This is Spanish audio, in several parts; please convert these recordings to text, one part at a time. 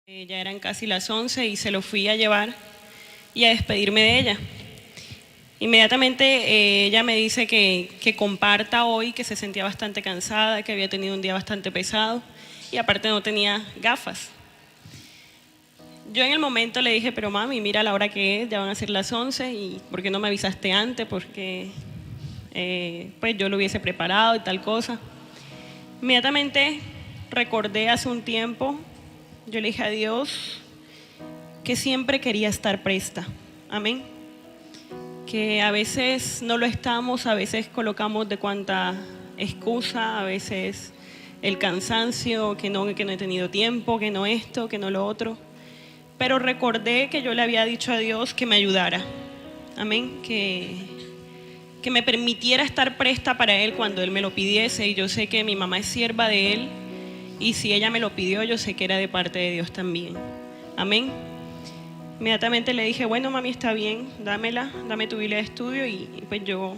Ya eran casi las 11 y se lo fui a llevar y a despedirme de ella. Inmediatamente ella me dice que comparta hoy, que se sentía bastante cansada, que había tenido un día bastante pesado y aparte no tenía gafas. Yo en el momento le dije, pero mami, mira la hora que es, ya van a ser las 11 y ¿por qué no me avisaste antes? Porque pues yo lo hubiese preparado y tal cosa. Inmediatamente recordé hace un tiempo, yo le dije a Dios que siempre quería estar presta. Amén. Que a veces no lo estamos, a veces colocamos de cuanta excusa, a veces el cansancio, que no he tenido tiempo, que no esto, que no lo otro. Pero recordé que yo le había dicho a Dios que me ayudara. Amén. Que me permitiera estar presta para Él cuando Él me lo pidiese. Y yo sé que mi mamá es sierva de Él. Y si ella me lo pidió, yo sé que era de parte de Dios también. Amén. Inmediatamente le dije, bueno mami, está bien, dámela, dame tu Biblia de estudio y pues yo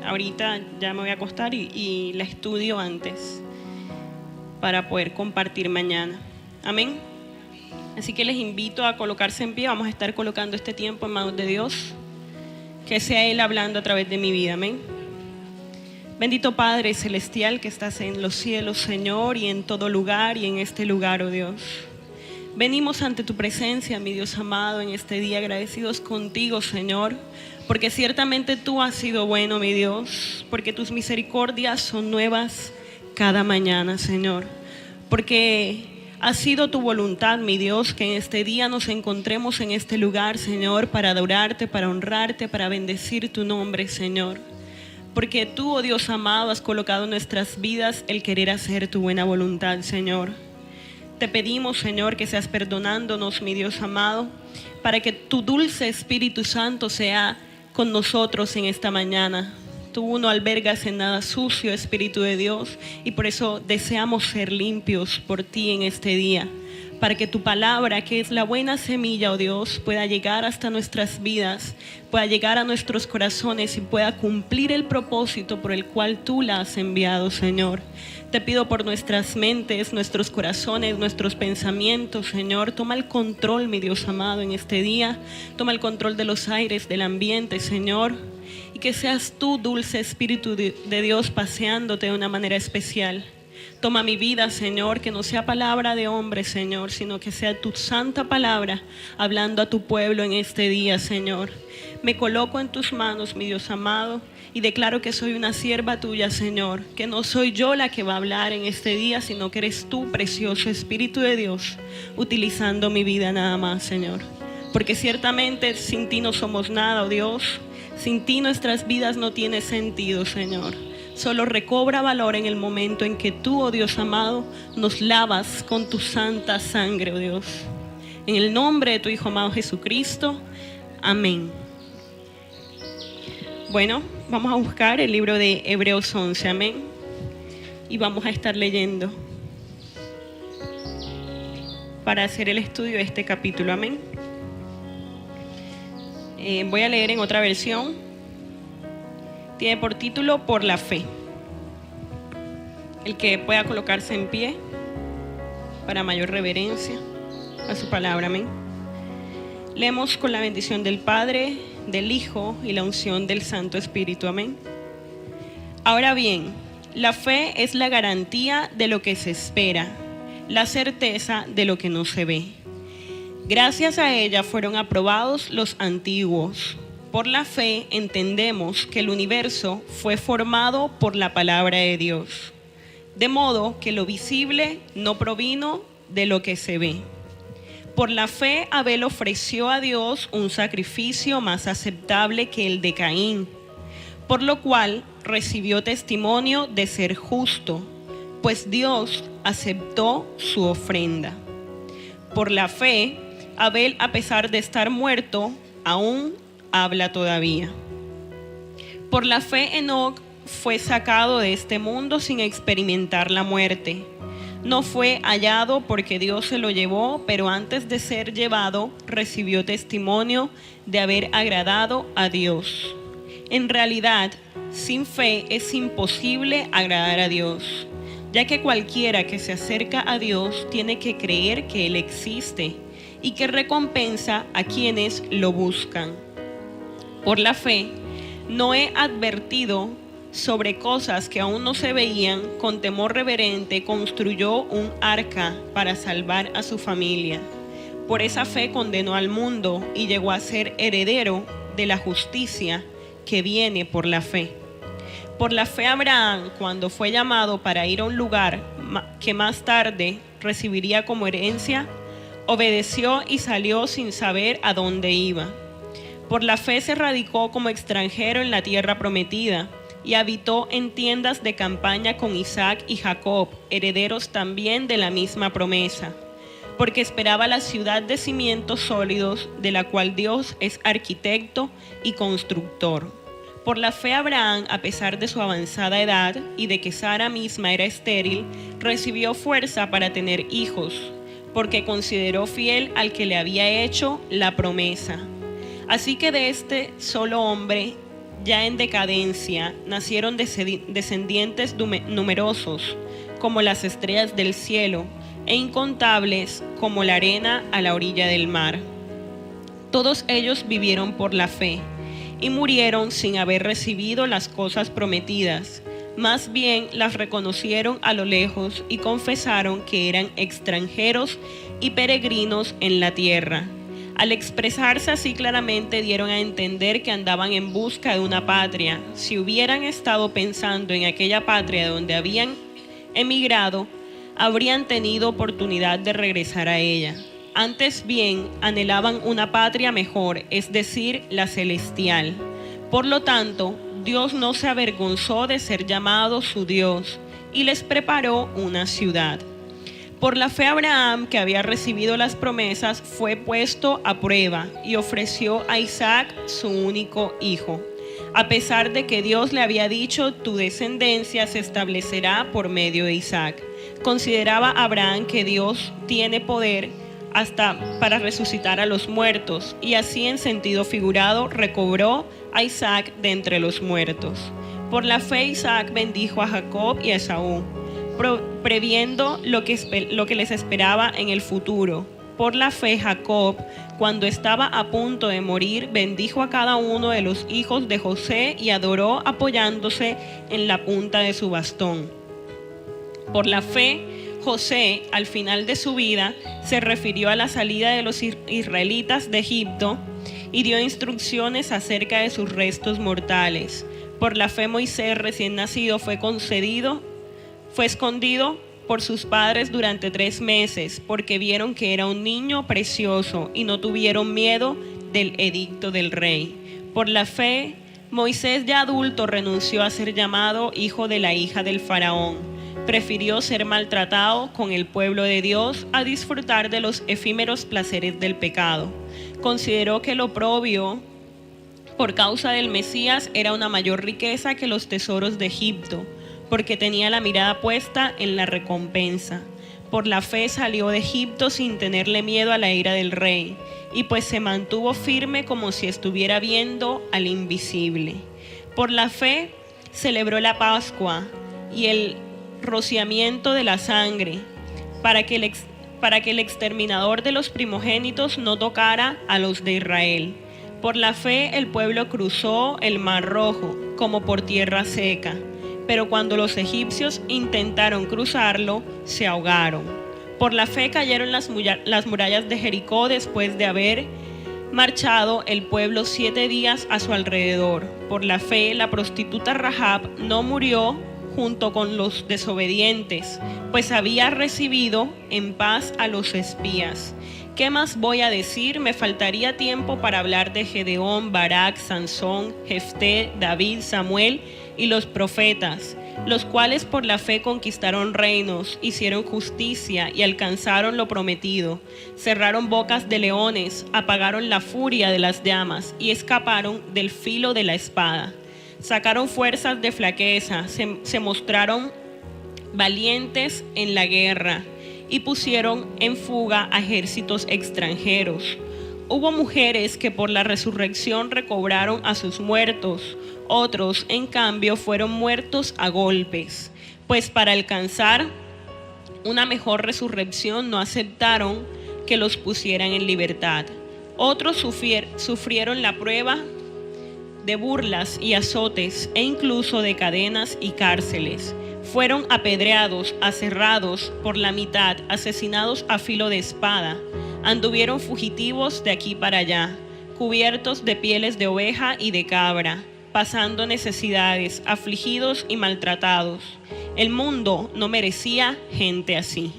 ahorita ya me voy a acostar y la estudio antes para poder compartir mañana. Amén. Así que les invito a colocarse en pie, vamos a estar colocando este tiempo en manos de Dios, que sea Él hablando a través de mi vida. Amén. Bendito Padre Celestial que estás en los cielos, Señor, y en todo lugar y en este lugar, oh Dios. Venimos ante tu presencia, mi Dios amado, en este día agradecidos contigo, Señor, porque ciertamente tú has sido bueno, mi Dios, porque tus misericordias son nuevas cada mañana, Señor, porque ha sido tu voluntad, mi Dios, que en este día nos encontremos en este lugar, Señor, para adorarte, para honrarte, para bendecir tu nombre, Señor. Porque tú, oh Dios amado, has colocado en nuestras vidas el querer hacer tu buena voluntad, Señor. Te pedimos, Señor, que seas perdonándonos, mi Dios amado, para que tu dulce Espíritu Santo sea con nosotros en esta mañana. Tú no albergas en nada sucio, Espíritu de Dios, y por eso deseamos ser limpios por ti en este día, para que tu palabra, que es la buena semilla, oh Dios, pueda llegar hasta nuestras vidas, pueda llegar a nuestros corazones y pueda cumplir el propósito por el cual tú la has enviado, Señor. Te pido por nuestras mentes, nuestros corazones, nuestros pensamientos, Señor. Toma el control, mi Dios amado, en este día. Toma el control de los aires, del ambiente, Señor. Y que seas tú, dulce Espíritu de Dios, paseándote de una manera especial. Toma mi vida, Señor, que no sea palabra de hombre, Señor, sino que sea tu santa palabra hablando a tu pueblo en este día, Señor. Me coloco en tus manos, mi Dios amado, y declaro que soy una sierva tuya, Señor, que no soy yo la que va a hablar en este día, sino que eres tú, precioso Espíritu de Dios, utilizando mi vida nada más, Señor. Porque ciertamente sin ti no somos nada, oh Dios, sin ti nuestras vidas no tienen sentido, Señor. Solo recobra valor en el momento en que tú, oh Dios amado, nos lavas con tu santa sangre, oh Dios. En el nombre de tu Hijo amado Jesucristo, amén. Bueno, vamos a buscar el libro de Hebreos 11, amén. Y vamos a estar leyendo para hacer el estudio de este capítulo, amén. Voy a leer en otra versión. Tiene por título Por la fe. El que pueda colocarse en pie para mayor reverencia a su palabra, amén. Leemos con la bendición del Padre, del Hijo y la unción del Santo Espíritu, amén. Ahora bien, la fe es la garantía de lo que se espera, la certeza de lo que no se ve. Gracias a ella fueron aprobados los antiguos. Por la fe entendemos que el universo fue formado por la palabra de Dios, de modo que lo visible no provino de lo que se ve. Por la fe Abel ofreció a Dios un sacrificio más aceptable que el de Caín, por lo cual recibió testimonio de ser justo, pues Dios aceptó su ofrenda. Por la fe Abel, a pesar de estar muerto, aún habla todavía. Por la fe Enoc fue sacado de este mundo sin experimentar la muerte. No fue hallado porque Dios se lo llevó, pero antes de ser llevado recibió testimonio de haber agradado a Dios. En realidad, sin fe es imposible agradar a Dios. ya que cualquiera que se acerca a Dios tiene que creer que Él existe y que recompensa a quienes lo buscan. Por la fe, Noé, advertido sobre cosas que aún no se veían, con temor reverente construyó un arca para salvar a su familia. Por esa fe condenó al mundo y llegó a ser heredero de la justicia que viene por la fe. Por la fe Abraham, cuando fue llamado para ir a un lugar que más tarde recibiría como herencia, obedeció y salió sin saber a dónde iba. Por la fe se radicó como extranjero en la tierra prometida y habitó en tiendas de campaña con Isaac y Jacob, herederos también de la misma promesa, porque esperaba la ciudad de cimientos sólidos, de la cual Dios es arquitecto y constructor. Por la fe Abraham, a pesar de su avanzada edad y de que Sara misma era estéril, recibió fuerza para tener hijos, porque consideró fiel al que le había hecho la promesa. Así que de este solo hombre, ya en decadencia, nacieron descendientes numerosos, como las estrellas del cielo, e incontables como la arena a la orilla del mar. Todos ellos vivieron por la fe, y murieron sin haber recibido las cosas prometidas. Más bien las reconocieron a lo lejos y confesaron que eran extranjeros y peregrinos en la tierra. Al expresarse así claramente dieron a entender que andaban en busca de una patria. Si hubieran estado pensando en aquella patria donde habían emigrado, habrían tenido oportunidad de regresar a ella. Antes bien, anhelaban una patria mejor, es decir, la celestial. Por lo tanto, Dios no se avergonzó de ser llamado su Dios y les preparó una ciudad. Por la fe Abraham, que había recibido las promesas, fue puesto a prueba y ofreció a Isaac su único hijo. A pesar de que Dios le había dicho, tu descendencia se establecerá por medio de Isaac. Consideraba Abraham que Dios tiene poder hasta para resucitar a los muertos, y así en sentido figurado recobró a Isaac de entre los muertos. Por la fe Isaac bendijo a Jacob y a Esaú, previendo lo que les esperaba en el futuro. Por la fe Jacob, cuando estaba a punto de morir, bendijo a cada uno de los hijos de José y adoró apoyándose en la punta de su bastón. Por la fe José, al final de su vida, se refirió a la salida de los israelitas de Egipto y dio instrucciones acerca de sus restos mortales. Por la fe Moisés, recién nacido, fue escondido por sus padres durante 3 meses, porque vieron que era un niño precioso y no tuvieron miedo del edicto del rey. Por la fe, Moisés, ya adulto, renunció a ser llamado hijo de la hija del faraón. Prefirió ser maltratado con el pueblo de Dios a disfrutar de los efímeros placeres del pecado. Consideró que el oprobio por causa del Mesías era una mayor riqueza que los tesoros de Egipto, porque tenía la mirada puesta en la recompensa. Por la fe salió de Egipto sin tenerle miedo a la ira del rey, y pues se mantuvo firme como si estuviera viendo al invisible. Por la fe celebró la Pascua y el rociamiento de la sangre, para que el exterminador de los primogénitos no tocara a los de Israel. Por la fe el pueblo cruzó el Mar Rojo como por tierra seca, pero cuando los egipcios intentaron cruzarlo, se ahogaron. Por la fe cayeron las murallas de Jericó después de haber marchado el pueblo 7 días a su alrededor. Por la fe la prostituta Rahab no murió junto con los desobedientes, pues había recibido en paz a los espías. ¿Qué más voy a decir? Me faltaría tiempo para hablar de Gedeón, Barak, Sansón, Jefté, David, Samuel y los profetas, los cuales por la fe conquistaron reinos, hicieron justicia y alcanzaron lo prometido, cerraron bocas de leones, apagaron la furia de las llamas y escaparon del filo de la espada. Sacaron fuerzas de flaqueza, se mostraron valientes en la guerra y pusieron en fuga a ejércitos extranjeros. Hubo mujeres que por la resurrección recobraron a sus muertos, otros en cambio fueron muertos a golpes. pues para alcanzar una mejor resurrección no aceptaron que los pusieran en libertad. Otros sufrieron la prueba de burlas y azotes e incluso de cadenas y cárceles. Fueron apedreados, aserrados por la mitad, asesinados a filo de espada. Anduvieron fugitivos de aquí para allá, cubiertos de pieles de oveja y de cabra, pasando necesidades, afligidos y maltratados. El mundo no merecía gente así.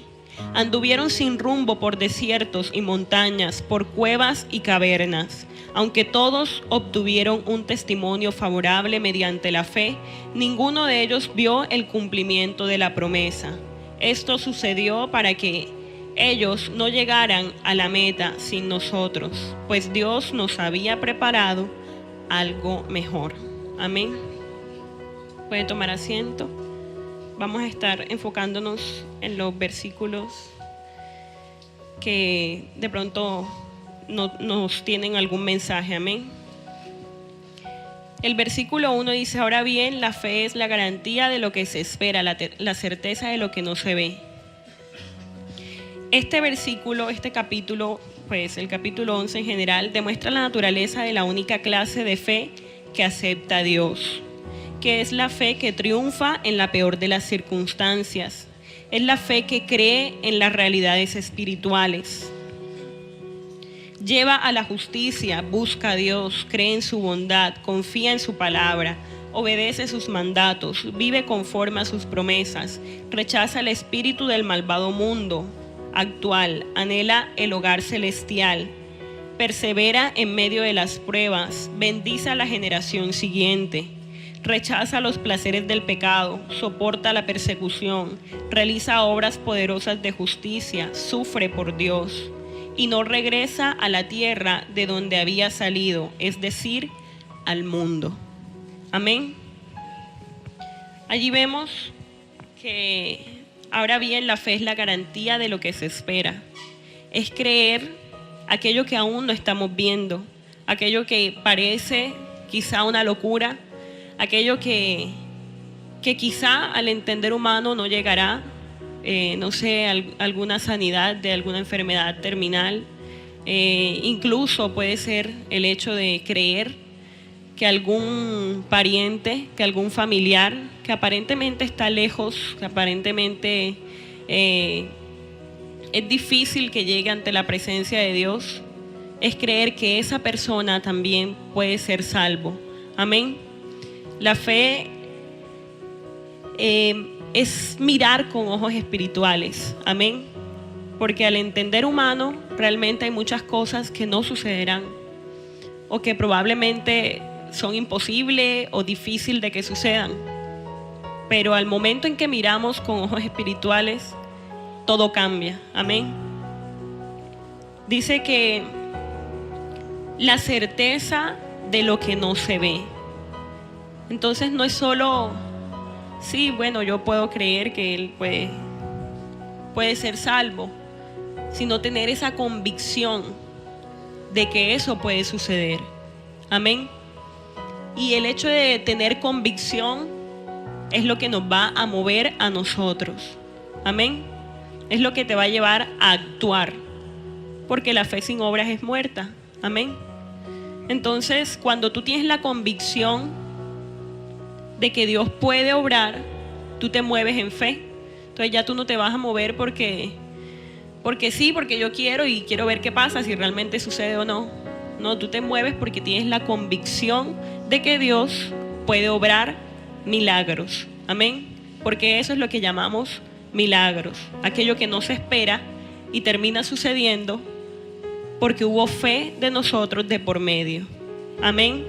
Anduvieron sin rumbo por desiertos y montañas, por cuevas y cavernas. Aunque todos obtuvieron un testimonio favorable mediante la fe, ninguno de ellos vio el cumplimiento de la promesa. Esto sucedió para que ellos no llegaran a la meta sin nosotros, pues Dios nos había preparado algo mejor. Amén. Pueden tomar asiento. Vamos a estar enfocándonos en los versículos que de pronto nos tienen algún mensaje. Amén. El versículo 1 dice: ahora bien, la fe es la garantía de lo que se espera, la certeza de lo que no se ve. Este versículo, este capítulo, pues el capítulo 11 en general, demuestra la naturaleza de la única clase de fe que acepta a Dios, que es la fe que triunfa en la peor de las circunstancias. Es la fe que cree en las realidades espirituales. Lleva a la justicia, busca a Dios, cree en su bondad, confía en su palabra, obedece sus mandatos, vive conforme a sus promesas, rechaza el espíritu del malvado mundo actual, anhela el hogar celestial, persevera en medio de las pruebas, bendice a la generación siguiente, rechaza los placeres del pecado, soporta la persecución, realiza obras poderosas de justicia, sufre por Dios y no regresa a la tierra de donde había salido, es decir, al mundo. Amén. Allí vemos que ahora bien la fe es la garantía de lo que se espera. Es creer aquello que aún no estamos viendo, aquello que parece quizá una locura, aquello que quizá al entender humano no llegará, no sé, alguna sanidad de alguna enfermedad terminal, incluso puede ser el hecho de creer que algún pariente, que algún familiar que aparentemente está lejos, que aparentemente es difícil que llegue ante la presencia de Dios, es creer que esa persona también puede ser salvo. Amén. La fe es mirar con ojos espirituales. Amén. Porque al entender humano realmente hay muchas cosas que no sucederán o que probablemente son imposibles o difíciles de que sucedan. Pero al momento en que miramos con ojos espirituales, todo cambia. Amén. Dice que la certeza de lo que no se ve. Entonces no es solo, sí, bueno, yo puedo creer que él puede ser salvo, sino tener esa convicción de que eso puede suceder. Amén. Y el hecho de tener convicción es lo que nos va a mover a nosotros. Amén. Es lo que te va a llevar a actuar, porque la fe sin obras es muerta. Amén. Entonces, cuando tú tienes la convicción de que Dios puede obrar, tú te mueves en fe. Entonces ya tú no te vas a mover porque sí, porque yo quiero y quiero ver qué pasa, si realmente sucede o no. No, tú te mueves porque tienes la convicción de que Dios puede obrar milagros. Amén. Porque eso es lo que llamamos milagros. Aquello que no se espera y termina sucediendo porque hubo fe de nosotros de por medio. Amén.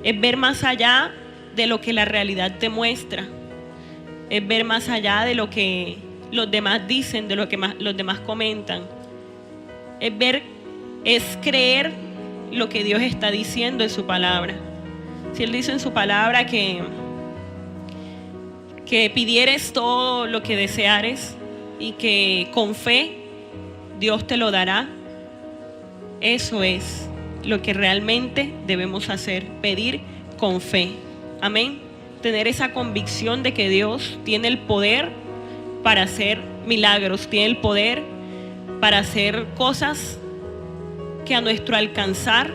Es ver más allá de lo que la realidad te muestra. Es ver más allá de lo que los demás dicen, de lo que los demás comentan. Es creer lo que Dios está diciendo en su palabra. Si Él dice en su palabra que pidieres todo lo que deseares y que con fe Dios te lo dará, eso es lo que realmente debemos hacer, pedir con fe. Amén. tener esa convicción de que Dios tiene el poder para hacer milagros, tiene el poder para hacer cosas que a nuestro alcanzar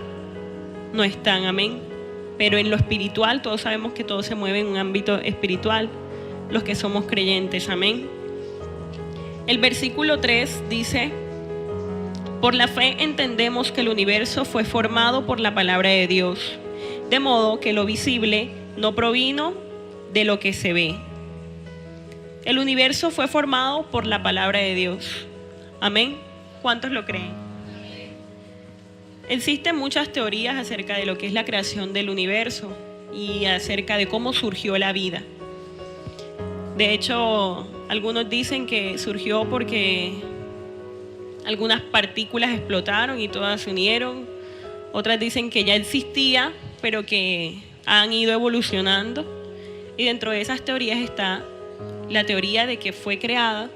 no están, amén. Pero en lo espiritual, todos sabemos que todo se mueve en un ámbito espiritual, los que somos creyentes, amén. El versículo 3 dice: por la fe entendemos que el universo fue formado por la palabra de Dios, de modo que lo visible no provino de lo que se ve. El universo fue formado por la palabra de Dios, amén. ¿Cuántos lo creen? Existen muchas teorías acerca de lo que es la creación del universo y acerca de cómo surgió la vida. De hecho, algunos dicen que surgió porque algunas partículas explotaron y todas se unieron. Otras dicen que ya existía, pero que han ido evolucionando. Y dentro de esas teorías está la teoría de que fue creada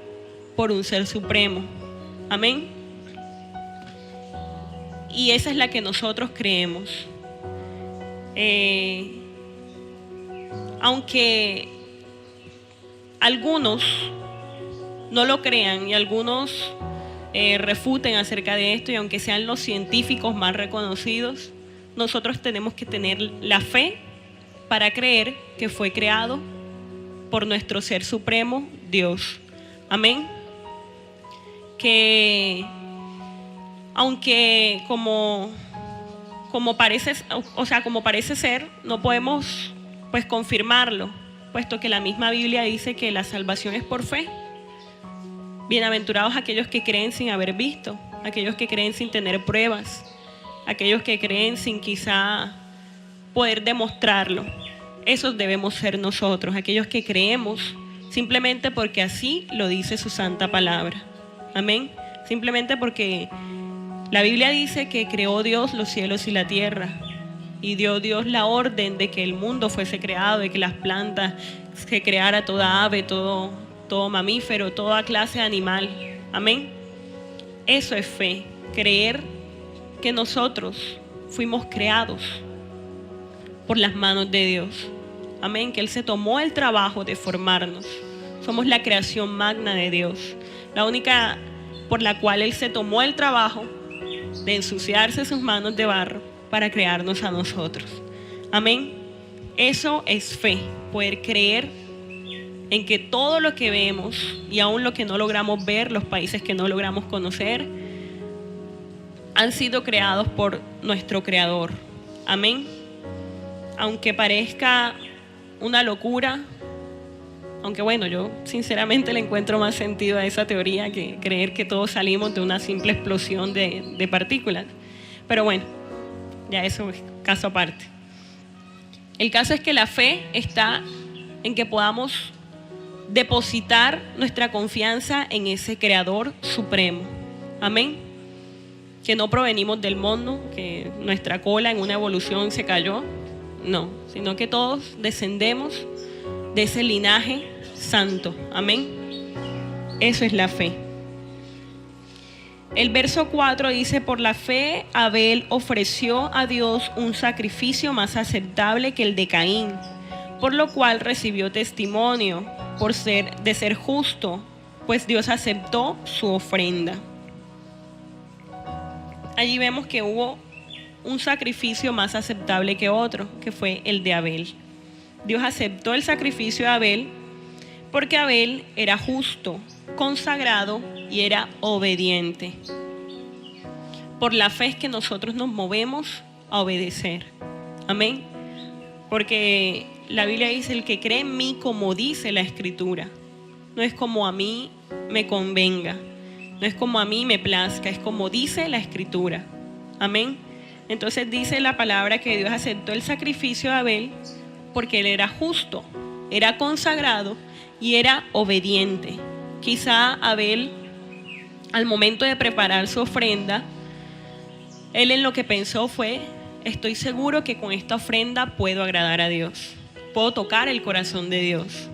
por un ser supremo. Amén. Y esa es la que nosotros creemos. Aunque algunos no lo crean y algunos refuten acerca de esto, y aunque sean los científicos más reconocidos, nosotros tenemos que tener la fe para creer que fue creado por nuestro ser supremo, Dios. Amén. Que aunque como parece ser, no podemos pues confirmarlo, puesto que la misma Biblia dice que la salvación es por fe. Bienaventurados aquellos que creen sin haber visto, aquellos que creen sin tener pruebas, aquellos que creen sin quizá poder demostrarlo. Esos debemos ser nosotros, aquellos que creemos simplemente porque así lo dice su santa palabra. Amén. Simplemente porque la Biblia dice que creó Dios los cielos y la tierra, y dio Dios la orden de que el mundo fuese creado, de que las plantas se creara, toda ave, todo mamífero, toda clase de animal. Amén. Eso es fe, creer que nosotros fuimos creados por las manos de Dios. Amén, que Él se tomó el trabajo de formarnos. Somos la creación magna de Dios, la única por la cual Él se tomó el trabajo de ensuciarse sus manos de barro para crearnos a nosotros. Amén. Eso es fe, poder creer en que todo lo que vemos y aún lo que no logramos ver, los países que no logramos conocer, han sido creados por nuestro Creador. Amén. Aunque parezca una locura, aunque bueno, yo sinceramente le encuentro más sentido a esa teoría que creer que todos salimos de una simple explosión de partículas. Pero bueno, ya eso es caso aparte. El caso es que la fe está en que podamos depositar nuestra confianza en ese Creador supremo. Amén. Que no provenimos del mono, que nuestra cola en una evolución se cayó. No, sino que todos descendemos de ese linaje santo. Amén. Eso es la fe. El verso 4 dice: por la fe Abel ofreció a Dios un sacrificio más aceptable que el de Caín, por lo cual recibió testimonio de ser justo, pues Dios aceptó su ofrenda. Allí vemos que hubo un sacrificio más aceptable que otro, que fue el de Abel. Dios aceptó el sacrificio de Abel porque Abel era justo, consagrado y era obediente. Por la fe es que nosotros nos movemos a obedecer. Amén. Porque la Biblia dice: el que cree en mí, como dice la Escritura. No es como a mí me convenga, no es como a mí me plazca, es como dice la Escritura. Amén. Entonces dice la palabra que Dios aceptó el sacrificio de Abel porque él era justo, era consagrado y era obediente. Quizá Abel, al momento de preparar su ofrenda, él en lo que pensó fue: estoy seguro que con esta ofrenda puedo agradar a Dios, puedo tocar el corazón de Dios.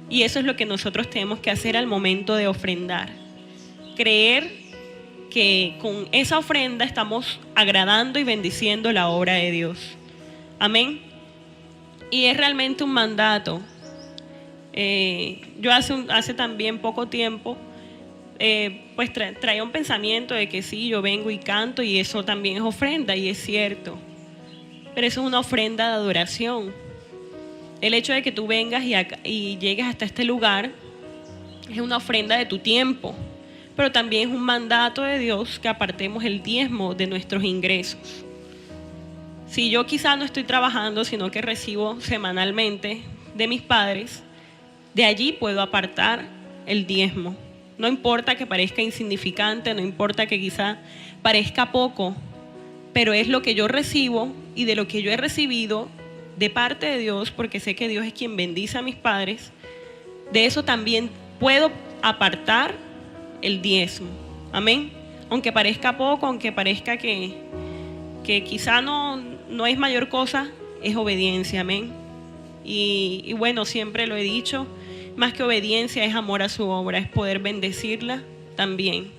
Y eso es lo que nosotros tenemos que hacer al momento de ofrendar. Creer que con esa ofrenda estamos agradando y bendiciendo la obra de Dios. Amén. Y es realmente un mandato. Yo hace también poco tiempo, pues traía un pensamiento de que sí, yo vengo y canto y eso también es ofrenda, y es cierto. Pero eso es una ofrenda de adoración. El hecho de que tú vengas y llegues hasta este lugar es una ofrenda de tu tiempo, pero también es un mandato de Dios que apartemos el diezmo de nuestros ingresos. Si yo quizá no estoy trabajando, sino que recibo semanalmente de mis padres, de allí puedo apartar el diezmo. No importa que parezca insignificante, no importa que quizá parezca poco, pero es lo que yo recibo, y de lo que yo he recibido de parte de Dios, porque sé que Dios es quien bendice a mis padres, de eso también puedo apartar el diezmo. Amén. Aunque parezca poco, aunque parezca que quizá no es mayor cosa, es obediencia. Amén. Y bueno, siempre lo he dicho, más que obediencia es amor a su obra, es poder bendecirla también.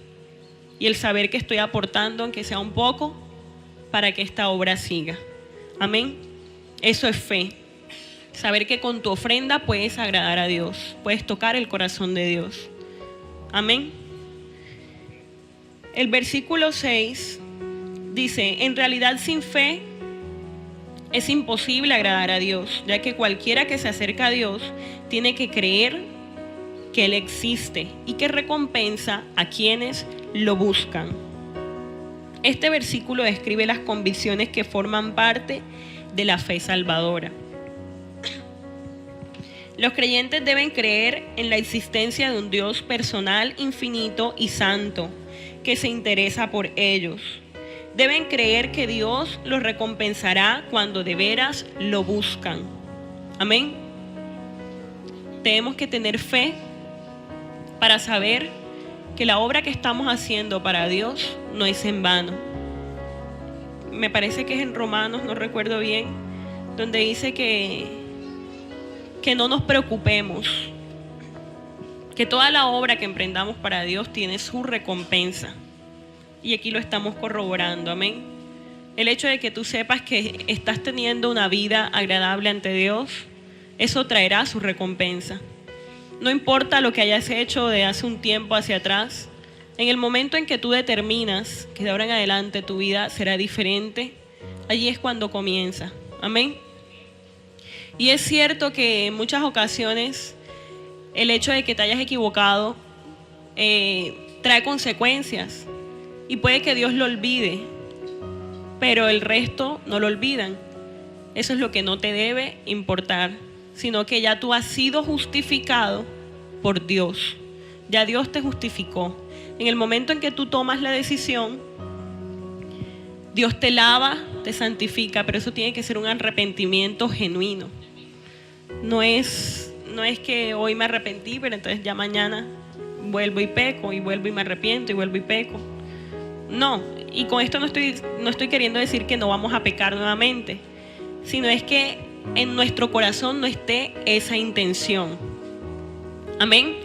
Y el saber que estoy aportando, aunque sea un poco, para que esta obra siga. Amén. Eso es fe. Saber que con tu ofrenda puedes agradar a Dios, puedes tocar el corazón de Dios. Amén. El versículo 6 dice: en realidad sin fe es imposible agradar a Dios, ya que cualquiera que se acerca a Dios tiene que creer que Él existe y que recompensa a quienes lo buscan. Este versículo describe las convicciones que forman parte de la fe salvadora. Los creyentes deben creer en la existencia de un Dios personal, infinito y santo, que se interesa por ellos. Deben creer que Dios los recompensará cuando de veras lo buscan. Amén. Tenemos que tener fe para saber que la obra que estamos haciendo para Dios no es en vano. Me parece que es en Romanos, no recuerdo bien, donde dice que no nos preocupemos, que toda la obra que emprendamos para Dios tiene su recompensa. Y aquí lo estamos corroborando. Amén. El hecho de que tú sepas que estás teniendo una vida agradable ante Dios, eso traerá su recompensa. No importa lo que hayas hecho de hace un tiempo hacia atrás, en el momento en que tú determinas que de ahora en adelante tu vida será diferente, allí es cuando comienza. Amén. Y es cierto que en muchas ocasiones el hecho de que te hayas equivocado trae consecuencias, y puede que Dios lo olvide, pero el resto no lo olvidan. Eso es lo que no te debe importar, sino que ya tú has sido justificado por Dios. Ya Dios te justificó. En el momento en que tú tomas la decisión, Dios te lava, te santifica, pero eso tiene que ser un arrepentimiento genuino. No es que hoy me arrepentí, pero entonces ya mañana vuelvo y peco, y vuelvo y me arrepiento, y vuelvo y peco. No, y con esto no estoy queriendo decir que no vamos a pecar nuevamente, sino es que en nuestro corazón no esté esa intención. Amén.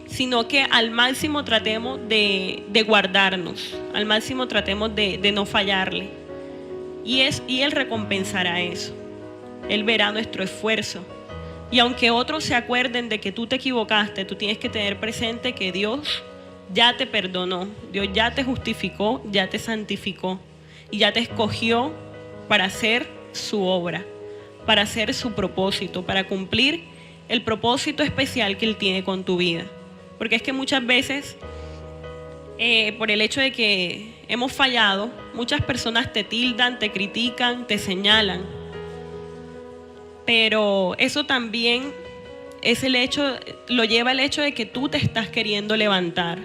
Sino que al máximo tratemos de guardarnos, al máximo tratemos de no fallarle. Y Él recompensará eso. Él verá nuestro esfuerzo. Y aunque otros se acuerden de que tú te equivocaste, tú tienes que tener presente que Dios ya te perdonó, Dios ya te justificó, ya te santificó y ya te escogió para hacer su obra, para hacer su propósito, para cumplir el propósito especial que Él tiene con tu vida. Porque es que muchas veces, por el hecho de que hemos fallado, muchas personas te tildan, te critican, te señalan. Pero eso también lo lleva el hecho de que tú te estás queriendo levantar,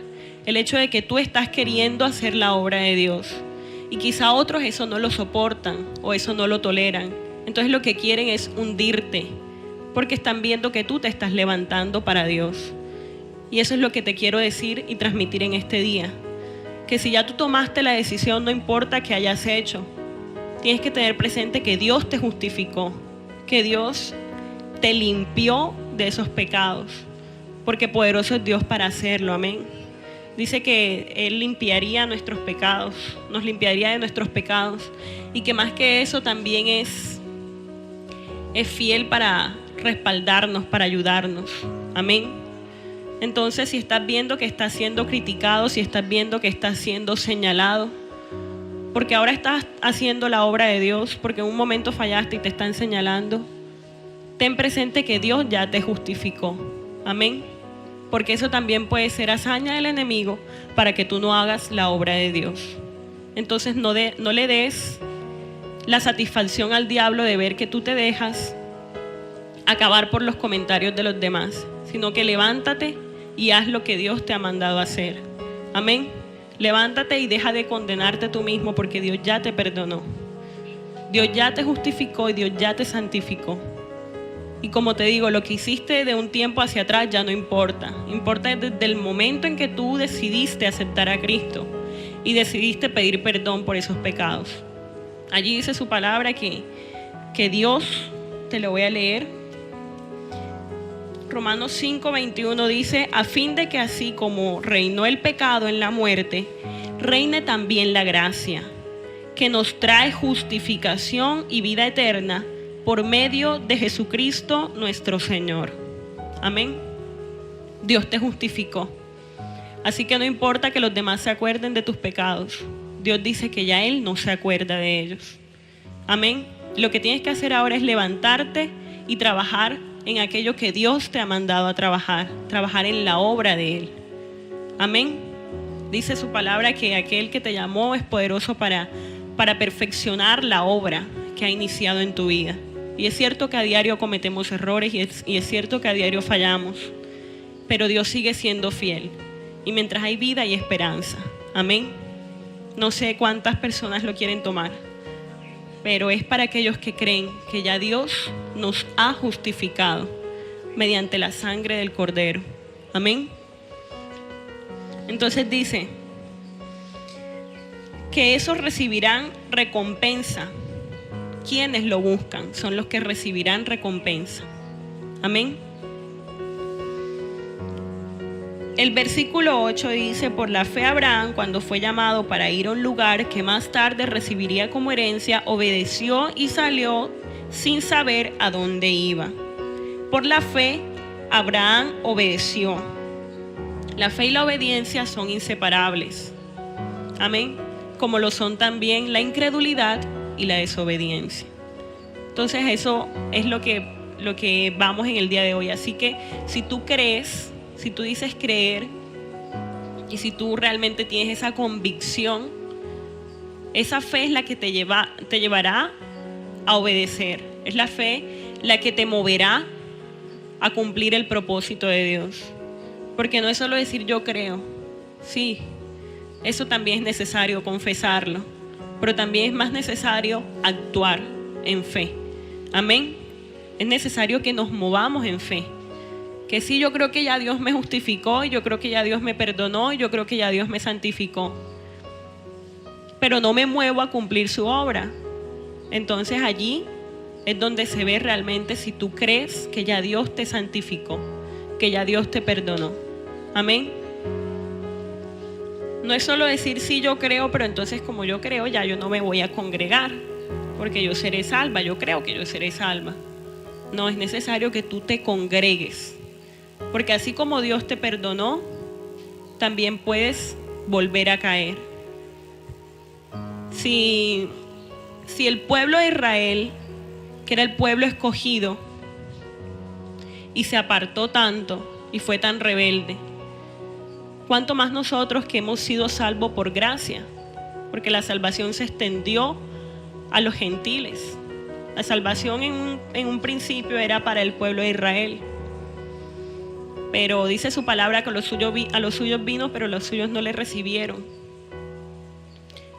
el hecho de que tú estás queriendo hacer la obra de Dios. Y quizá otros eso no lo soportan o eso no lo toleran. Entonces lo que quieren es hundirte, porque están viendo que tú te estás levantando para Dios. Y eso es lo que te quiero decir y transmitir en este día. Que si ya tú tomaste la decisión, no importa qué hayas hecho, tienes que tener presente que Dios te justificó, que Dios te limpió de esos pecados, porque poderoso es Dios para hacerlo. Amén. Dice que Él limpiaría nuestros pecados, nos limpiaría de nuestros pecados, y que más que eso también es es fiel para respaldarnos, para ayudarnos. Amén. Entonces, si estás viendo que estás siendo criticado, si estás viendo que estás siendo señalado, porque ahora estás haciendo la obra de Dios, porque en un momento fallaste y te están señalando, ten presente que Dios ya te justificó. Amén. Porque eso también puede ser hazaña del enemigo para que tú no hagas la obra de Dios. Entonces no le des la satisfacción al diablo de ver que tú te dejas acabar por los comentarios de los demás, sino que levántate y haz lo que Dios te ha mandado a hacer. Amén. Levántate y deja de condenarte tú mismo, porque Dios ya te perdonó. Dios ya te justificó y Dios ya te santificó. Y como te digo, lo que hiciste de un tiempo hacia atrás ya no importa. Importa desde el momento en que tú decidiste aceptar a Cristo y decidiste pedir perdón por esos pecados. Allí dice su palabra que Dios, te lo voy a leer, Romanos 5:21 dice: a fin de que así como reinó el pecado en la muerte, reine también la gracia, que nos trae justificación y vida eterna por medio de Jesucristo nuestro Señor. Amén. Dios te justificó. Así que no importa que los demás se acuerden de tus pecados. Dios dice que ya Él no se acuerda de ellos. Amén. Lo que tienes que hacer ahora es levantarte y trabajar en aquello que Dios te ha mandado a trabajar en la obra de Él. Amén. Dice su palabra que aquel que te llamó es poderoso para perfeccionar la obra que ha iniciado en tu vida. Y es cierto que a diario cometemos errores y es cierto que a diario fallamos, pero Dios sigue siendo fiel. Y mientras hay vida hay esperanza. Amén. No sé cuántas personas lo quieren tomar, pero es para aquellos que creen que ya Dios nos ha justificado mediante la sangre del Cordero. Amén. Entonces dice que esos recibirán recompensa. Quienes lo buscan son los que recibirán recompensa. Amén. El versículo 8 dice: por la fe Abraham, cuando fue llamado para ir a un lugar que más tarde recibiría como herencia, obedeció y salió sin saber a dónde iba. Por la fe Abraham obedeció. La fe y la obediencia son inseparables. Amén. Como lo son también la incredulidad y la desobediencia. Entonces eso es lo que vamos en el día de hoy. Así que si tú crees, si tú dices creer y si tú realmente tienes esa convicción, esa fe es la que te llevará a obedecer. Es la fe la que te moverá a cumplir el propósito de Dios. Porque no es solo decir yo creo. Sí, eso también es necesario confesarlo, pero también es más necesario actuar en fe. Amén. Es necesario que nos movamos en fe. Que sí, yo creo que ya Dios me justificó, yo creo que ya Dios me perdonó, yo creo que ya Dios me santificó, pero no me muevo a cumplir su obra. Entonces allí es donde se ve realmente si tú crees que ya Dios te santificó, que ya Dios te perdonó. Amén. No es solo decir sí, yo creo, pero entonces como yo creo ya yo no me voy a congregar porque yo seré salva, yo creo que yo seré salva. No, es necesario que tú te congregues, porque así como Dios te perdonó, también puedes volver a caer. Si el pueblo de Israel, que era el pueblo escogido, y se apartó tanto y fue tan rebelde, ¿cuánto más nosotros que hemos sido salvos por gracia? Porque la salvación se extendió a los gentiles. La salvación en un principio era para el pueblo de Israel. Pero dice su palabra que a los suyos vino, pero los suyos no le recibieron.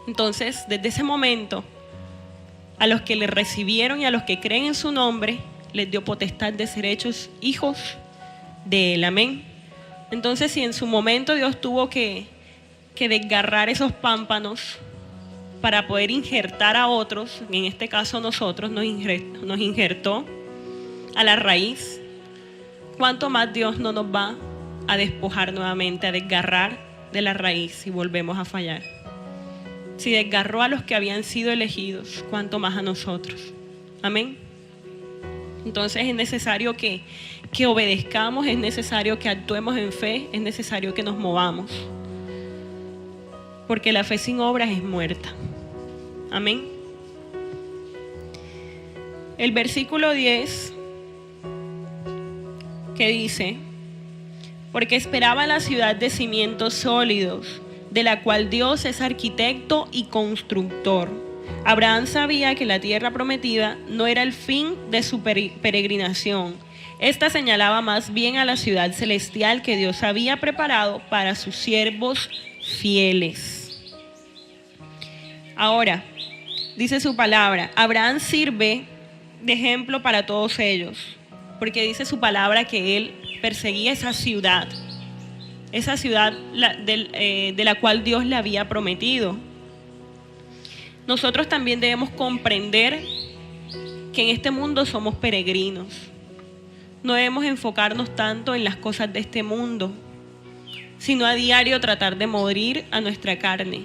Entonces, desde ese momento, a los que le recibieron y a los que creen en su nombre, les dio potestad de ser hechos hijos de Él. Amén. Entonces, si en su momento Dios tuvo que desgarrar esos pámpanos para poder injertar a otros, en este caso nosotros nos injertó a la raíz, ¿cuánto más Dios no nos va a despojar nuevamente, a desgarrar de la raíz si volvemos a fallar? Si desgarró a los que habían sido elegidos, ¿cuánto más a nosotros? Amén. Entonces es necesario que obedezcamos, es necesario que actuemos en fe, es necesario que nos movamos. Porque la fe sin obras es muerta. Amén. El versículo 10 que dice: porque esperaba la ciudad de cimientos sólidos, de la cual Dios es arquitecto y constructor. Abraham sabía que la tierra prometida no era el fin de su peregrinación. Esta señalaba más bien a la ciudad celestial que Dios había preparado para sus siervos fieles. Ahora, dice su palabra, Abraham sirve de ejemplo para todos ellos, porque dice su palabra que él perseguía esa ciudad de la cual Dios le había prometido. Nosotros también debemos comprender que en este mundo somos peregrinos. No debemos enfocarnos tanto en las cosas de este mundo, sino a diario tratar de morir a nuestra carne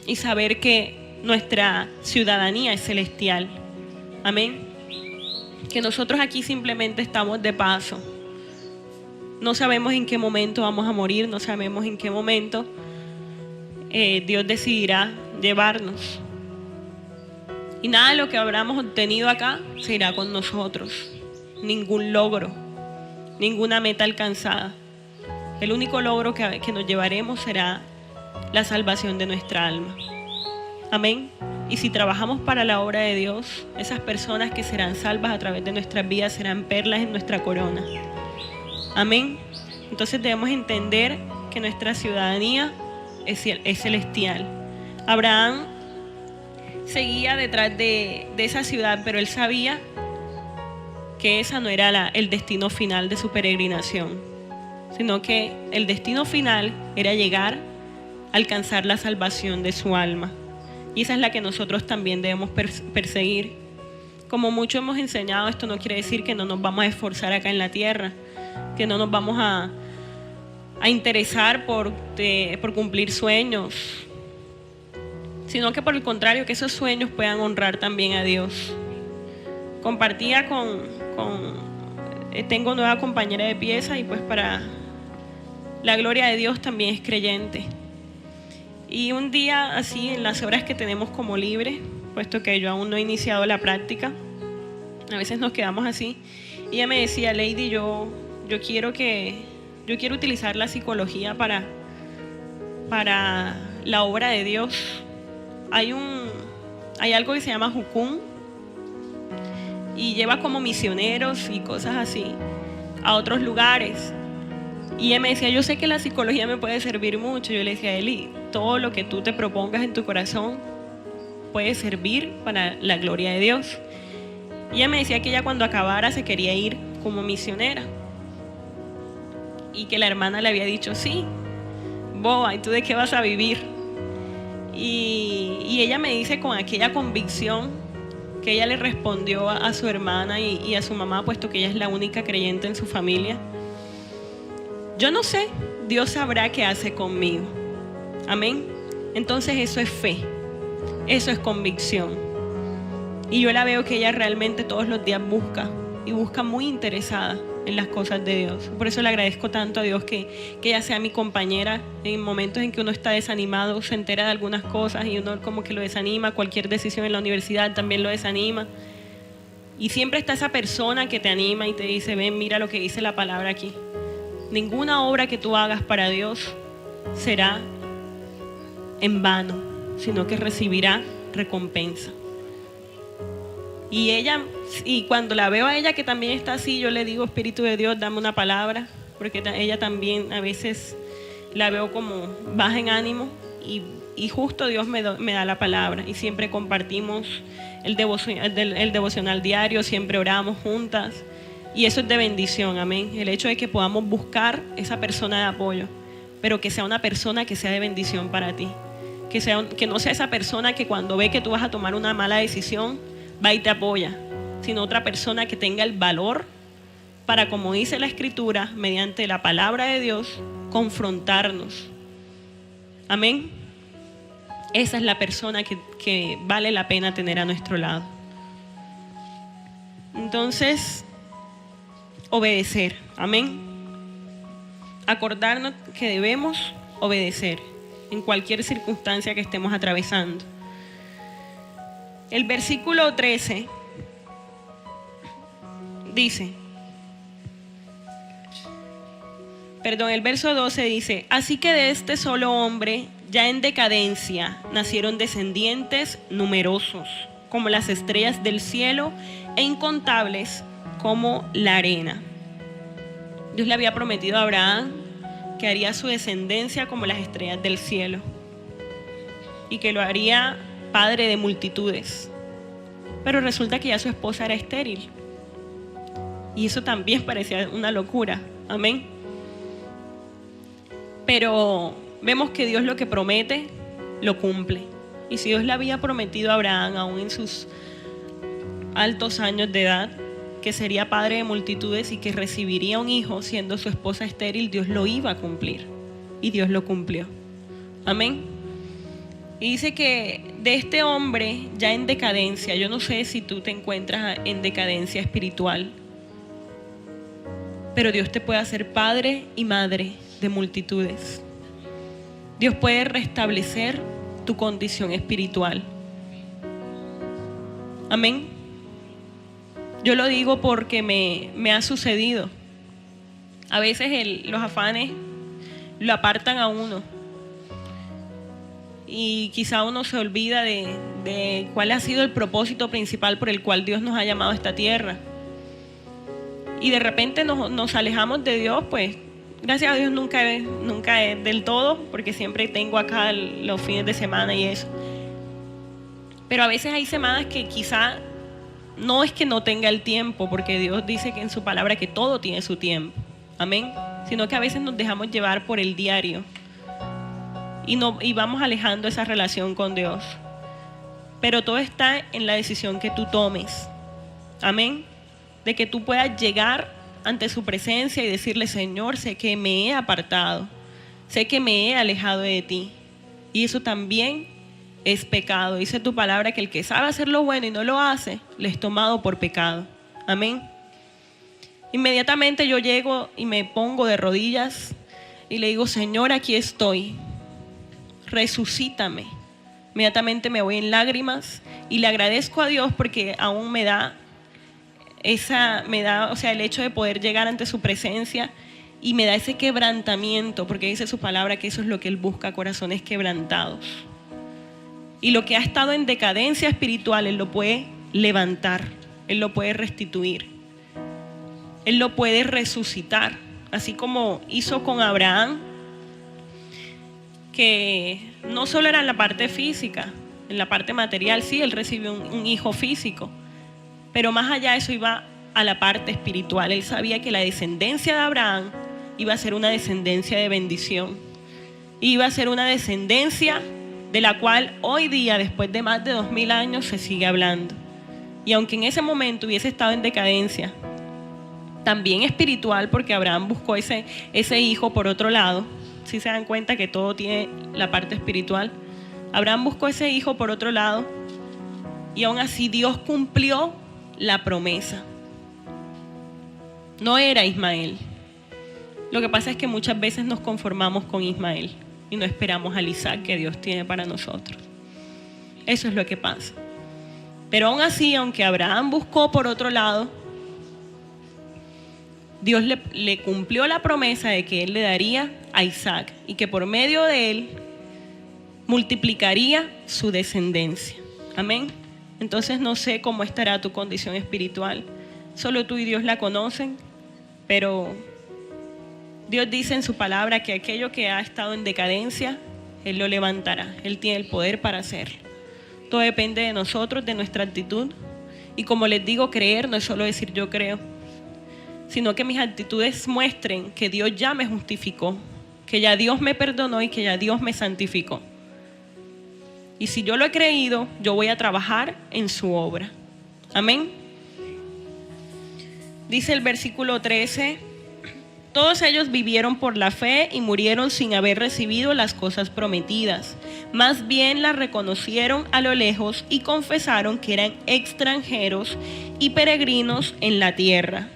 y saber que nuestra ciudadanía es celestial. Amén. Que nosotros aquí simplemente estamos de paso. No sabemos en qué momento vamos a morir, no sabemos en qué momento Dios decidirá llevarnos. Y nada de lo que habremos obtenido acá se irá con nosotros. Ningún logro, ninguna meta alcanzada. El único logro que nos llevaremos será la salvación de nuestra alma. Amén. Y si trabajamos para la obra de Dios, esas personas que serán salvas a través de nuestras vidas serán perlas en nuestra corona. Amén. Entonces debemos entender que nuestra ciudadanía es celestial. Abraham seguía detrás de esa ciudad, pero él sabía que esa no era el destino final de su peregrinación, sino que el destino final era llegar a alcanzar la salvación de su alma. Y esa es la que nosotros también debemos perseguir. Como mucho hemos enseñado, esto no quiere decir que no nos vamos a esforzar acá en la tierra, que no nos vamos a interesar por cumplir sueños, sino que por el contrario, que esos sueños puedan honrar también a Dios. Compartía tengo nueva compañera de pieza y pues para la gloria de Dios también es creyente. Y un día así, en las horas que tenemos como libre, puesto que yo aún no he iniciado la práctica, a veces nos quedamos así, y ella me decía: Lady, yo quiero utilizar la psicología para la obra de Dios. Hay algo que se llama Jucún y lleva como misioneros y cosas así a otros lugares. Y ella me decía: yo sé que la psicología me puede servir mucho. Yo le decía: Eli, todo lo que tú te propongas en tu corazón puede servir para la gloria de Dios. Y ella me decía que ella cuando acabara se quería ir como misionera, y que la hermana le había dicho: sí, boba, ¿y tú de qué vas a vivir? Y ella me dice con aquella convicción que ella le respondió a su hermana y a su mamá, puesto que ella es la única creyente en su familia: yo no sé, Dios sabrá qué hace conmigo. Amén. Entonces eso es fe, eso es convicción. Y yo la veo que ella realmente todos los días busca muy interesada en las cosas de Dios. Por eso le agradezco tanto a Dios que ella sea mi compañera en momentos en que uno está desanimado, se entera de algunas cosas y uno como que lo desanima. Cualquier decisión en la universidad también lo desanima. Y siempre está esa persona que te anima y te dice: ven, mira lo que dice la palabra aquí. Ninguna obra que tú hagas para Dios será en vano, sino que recibirá recompensa. Y cuando la veo a ella que también está así, yo le digo: Espíritu de Dios, dame una palabra, porque ella también a veces la veo como baja en ánimo, y justo Dios me da la palabra, y siempre compartimos el devocional diario, siempre oramos juntas, y eso es de bendición. Amén. El hecho de que podamos buscar esa persona de apoyo, pero que sea una persona que sea de bendición para ti, que no sea esa persona que cuando ve que tú vas a tomar una mala decisión va y te apoya, sino otra persona que tenga el valor para, como dice la Escritura, mediante la palabra de Dios, confrontarnos. Amén. Esa es la persona que vale la pena tener a nuestro lado. Entonces, obedecer. Amén. Acordarnos que debemos obedecer en cualquier circunstancia que estemos atravesando. El versículo 13 dice, el verso 12 dice: así que de este solo hombre, ya en decadencia, nacieron descendientes numerosos, como las estrellas del cielo, e incontables como la arena. Dios le había prometido a Abraham que haría su descendencia como las estrellas del cielo y que lo haría padre de multitudes. Pero resulta que ya su esposa era estéril. Y eso también parecía una locura. Amén. Pero vemos que Dios lo que promete, lo cumple. Y si Dios le había prometido a Abraham, aún en sus altos años de edad, que sería padre de multitudes y que recibiría un hijo siendo su esposa estéril, Dios lo iba a cumplir. Y Dios lo cumplió. Amén. Y dice que de este hombre ya en decadencia, yo no sé si tú te encuentras en decadencia espiritual, pero Dios te puede hacer padre y madre de multitudes. Dios puede restablecer tu condición espiritual. Amén. Yo lo digo porque me ha sucedido. A veces los afanes lo apartan a uno. Y quizá uno se olvida de cuál ha sido el propósito principal por el cual Dios nos ha llamado a esta tierra. Y de repente nos alejamos de Dios, pues gracias a Dios nunca es del todo, porque siempre tengo acá los fines de semana y eso. Pero a veces hay semanas que quizá no es que no tenga el tiempo, porque Dios dice que en su palabra que todo tiene su tiempo. Amén. Sino que a veces nos dejamos llevar por el diario y vamos alejando esa relación con Dios. Pero todo está en la decisión que tú tomes. Amén. De que tú puedas llegar ante su presencia y decirle: Señor, sé que me he apartado, sé que me he alejado de ti. Y eso también es pecado. Dice tu palabra que el que sabe hacer lo bueno y no lo hace, le es tomado por pecado. Amén. Inmediatamente yo llego y me pongo de rodillas y le digo: Señor, aquí estoy, resucítame. Inmediatamente me voy en lágrimas y le agradezco a Dios porque aún me da el hecho de poder llegar ante su presencia, y me da ese quebrantamiento, porque dice su palabra que eso es lo que Él busca, corazones quebrantados. Y lo que ha estado en decadencia espiritual, Él lo puede levantar, Él lo puede restituir, Él lo puede resucitar, así como hizo con Abraham, que no solo era en la parte física, en la parte material, sí, Él recibió un hijo físico, pero más allá de eso iba a la parte espiritual. Él sabía que la descendencia de Abraham iba a ser una descendencia de bendición, iba a ser una descendencia de la cual hoy día, después de más de 2000 años, se sigue hablando. Y aunque en ese momento hubiese estado en decadencia, también espiritual, porque Abraham buscó ese hijo por otro lado. Si se dan cuenta que todo tiene la parte espiritual. Abraham buscó ese hijo por otro lado, y aún así Dios cumplió la promesa. No era Ismael. Lo que pasa es que muchas veces nos conformamos con Ismael y no esperamos al Isaac que Dios tiene para nosotros. Eso es lo que pasa. Pero aún así, aunque Abraham buscó por otro lado, Dios le cumplió la promesa de que Él le daría a Isaac y que por medio de él multiplicaría su descendencia. Amén. Entonces no sé cómo estará tu condición espiritual. Solo tú y Dios la conocen, pero Dios dice en su palabra que aquello que ha estado en decadencia, Él lo levantará. Él tiene el poder para hacerlo. Todo depende de nosotros, de nuestra actitud. Y como les digo, creer no es solo decir yo creo, sino que mis actitudes muestren que Dios ya me justificó, que ya Dios me perdonó y que ya Dios me santificó. Y si yo lo he creído, yo voy a trabajar en su obra. Amén. Dice el versículo 13: todos ellos vivieron por la fe y murieron sin haber recibido las cosas prometidas. Más bien las reconocieron a lo lejos y confesaron que eran extranjeros y peregrinos en la tierra.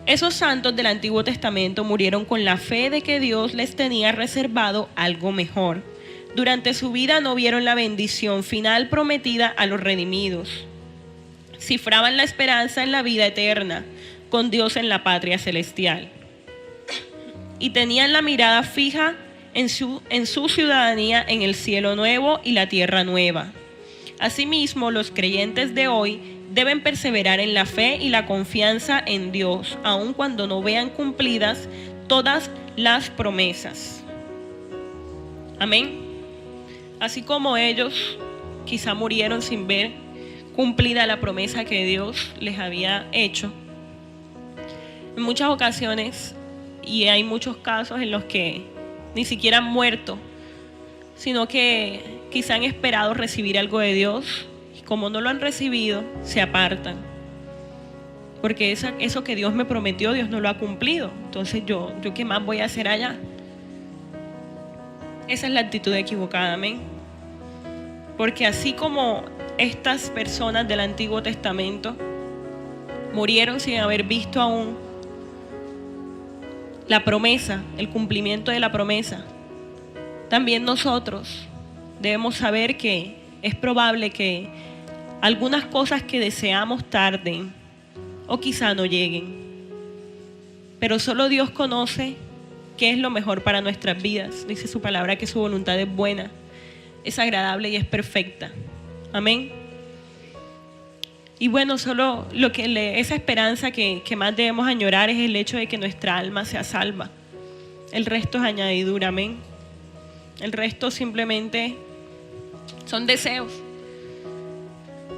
Esos santos del Antiguo Testamento murieron con la fe de que Dios les tenía reservado algo mejor. Durante su vida no vieron la bendición final prometida a los redimidos. Cifraban la esperanza en la vida eterna, con Dios en la patria celestial. Y tenían la mirada fija en su ciudadanía en el cielo nuevo y la tierra nueva. Asimismo, los creyentes de hoy deben perseverar en la fe y la confianza en Dios, aun cuando no vean cumplidas todas las promesas. Amén. Así como ellos quizá murieron sin ver cumplida la promesa que Dios les había hecho, en muchas ocasiones, y hay muchos casos en los que ni siquiera han muerto, sino que quizá han esperado recibir algo de Dios, y como no lo han recibido, se apartan. Porque eso que Dios me prometió, Dios no lo ha cumplido. Entonces yo ¿qué más voy a hacer allá? Esa es la actitud equivocada, amén. Porque así como estas personas del Antiguo Testamento murieron sin haber visto aún la promesa, el cumplimiento de la promesa, también nosotros debemos saber que es probable que algunas cosas que deseamos tarden o quizá no lleguen. Pero solo Dios conoce qué es lo mejor para nuestras vidas. Dice su palabra que su voluntad es buena, es agradable y es perfecta. Amén. Y bueno, solo esa esperanza que más debemos añorar es el hecho de que nuestra alma sea salva. El resto es añadidura, amén. El resto simplemente son deseos.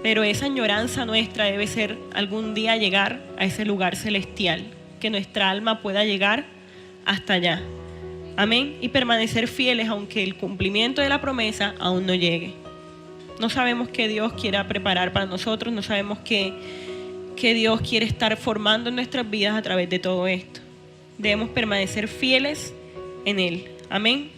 Pero esa añoranza nuestra debe ser algún día llegar a ese lugar celestial, que nuestra alma pueda llegar hasta allá. Amén. Y permanecer fieles aunque el cumplimiento de la promesa aún no llegue. No sabemos qué Dios quiera preparar para nosotros, no sabemos qué Dios quiere estar formando en nuestras vidas a través de todo esto. Debemos permanecer fieles en Él. Amén.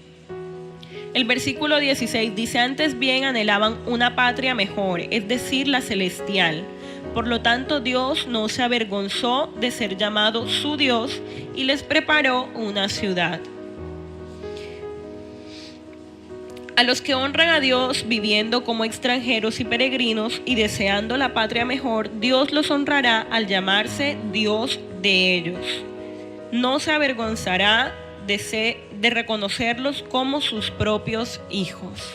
El versículo 16 dice: antes bien anhelaban una patria mejor, es decir, la celestial. Por lo tanto, Dios no se avergonzó de ser llamado su Dios y les preparó una ciudad. A los que honran a Dios viviendo como extranjeros y peregrinos y deseando la patria mejor, Dios los honrará al llamarse Dios de ellos. No se avergonzará de reconocerlos como sus propios hijos.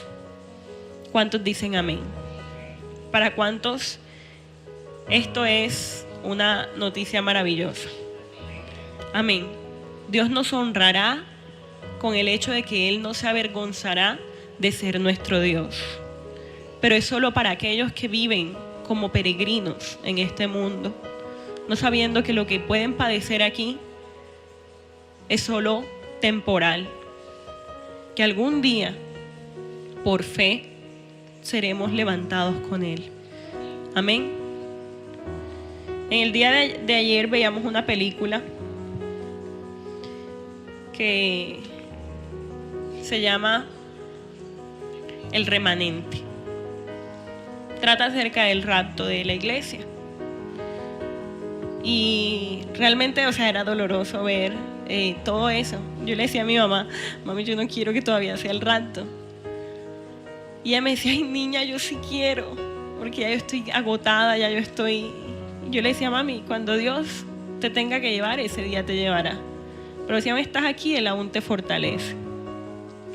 ¿Cuántos dicen amén? ¿Para cuántos esto es una noticia maravillosa? Amén. Dios nos honrará con el hecho de que Él no se avergonzará de ser nuestro Dios. Pero es solo para aquellos que viven como peregrinos en este mundo, no sabiendo que lo que pueden padecer aquí es solo temporal, que algún día por fe seremos levantados con Él. Amén. En el día de ayer veíamos una película que se llama El Remanente. Trata acerca del rapto de la iglesia. Y realmente, era doloroso ver todo eso. Yo le decía a mi mamá: mami, yo no quiero que todavía sea el rapto. Y ella me decía: ay, niña, yo sí quiero, porque ya yo estoy agotada, ya yo estoy... Yo le decía: mami, cuando Dios te tenga que llevar, ese día te llevará. Pero si aún estás aquí, Él aún te fortalece.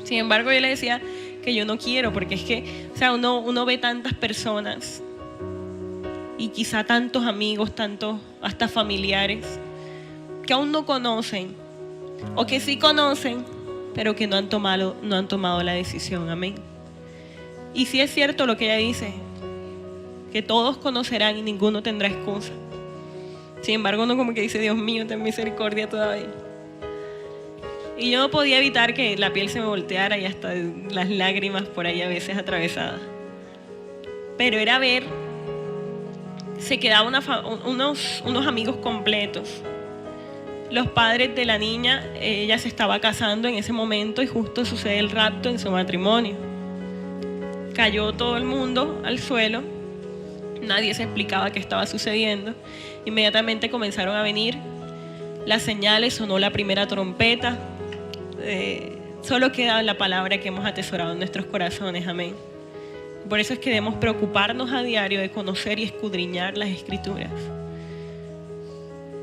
Sin embargo, yo le decía que yo no quiero, porque es que, uno ve tantas personas y quizá tantos amigos, tantos hasta familiares que aún no conocen, o que sí conocen, pero que no han tomado la decisión. Amén. Y sí es cierto lo que ella dice, que todos conocerán y ninguno tendrá excusa. Sin embargo, uno como que dice: Dios mío, ten misericordia todavía. Y yo no podía evitar que la piel se me volteara y hasta las lágrimas por ahí a veces atravesadas. Pero era ver, se quedaban unos amigos completos. Los padres de la niña, ella se estaba casando en ese momento y justo sucede el rapto en su matrimonio. Cayó todo el mundo al suelo, nadie se explicaba qué estaba sucediendo. Inmediatamente comenzaron a venir las señales, sonó la primera trompeta. Solo queda la palabra que hemos atesorado en nuestros corazones, amén. Por eso es que debemos preocuparnos a diario de conocer y escudriñar las Escrituras.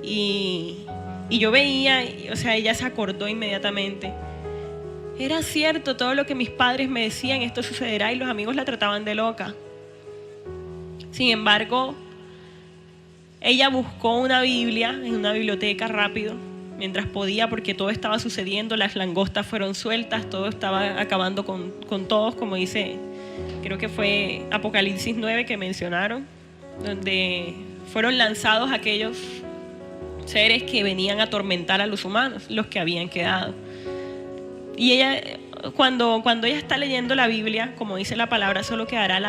Y yo veía, o sea, ella se acordó inmediatamente. Era cierto todo lo que mis padres me decían, esto sucederá, y los amigos la trataban de loca. Sin embargo, ella buscó una Biblia en una biblioteca rápido, mientras podía, porque todo estaba sucediendo, las langostas fueron sueltas, todo estaba acabando con todos, como dice, creo que fue Apocalipsis 9 que mencionaron, donde fueron lanzados aquellos seres que venían a atormentar a los humanos, los que habían quedado. Y ella, cuando ella está leyendo la Biblia, como dice la palabra, solo quedará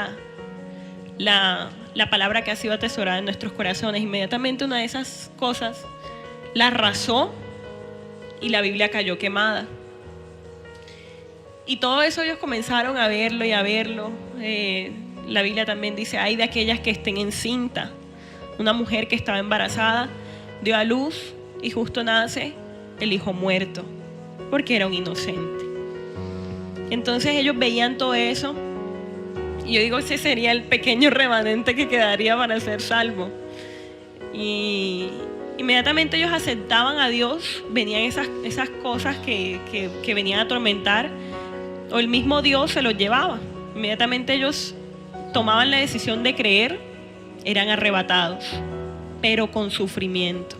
la palabra que ha sido atesorada en nuestros corazones. Inmediatamente una de esas cosas la arrasó y la Biblia cayó quemada. Y todo eso ellos comenzaron a verlo y a verlo. La Biblia también dice, ay de aquellas que estén encinta. Una mujer que estaba embarazada dio a luz y justo nace el hijo muerto, porque era un inocente. Entonces ellos veían todo eso y yo digo, ese sería el pequeño remanente que quedaría para ser salvo. Y inmediatamente ellos aceptaban a Dios, venían esas cosas que venían a atormentar, o el mismo Dios se los llevaba. Inmediatamente ellos tomaban la decisión de creer, eran arrebatados, pero con sufrimiento.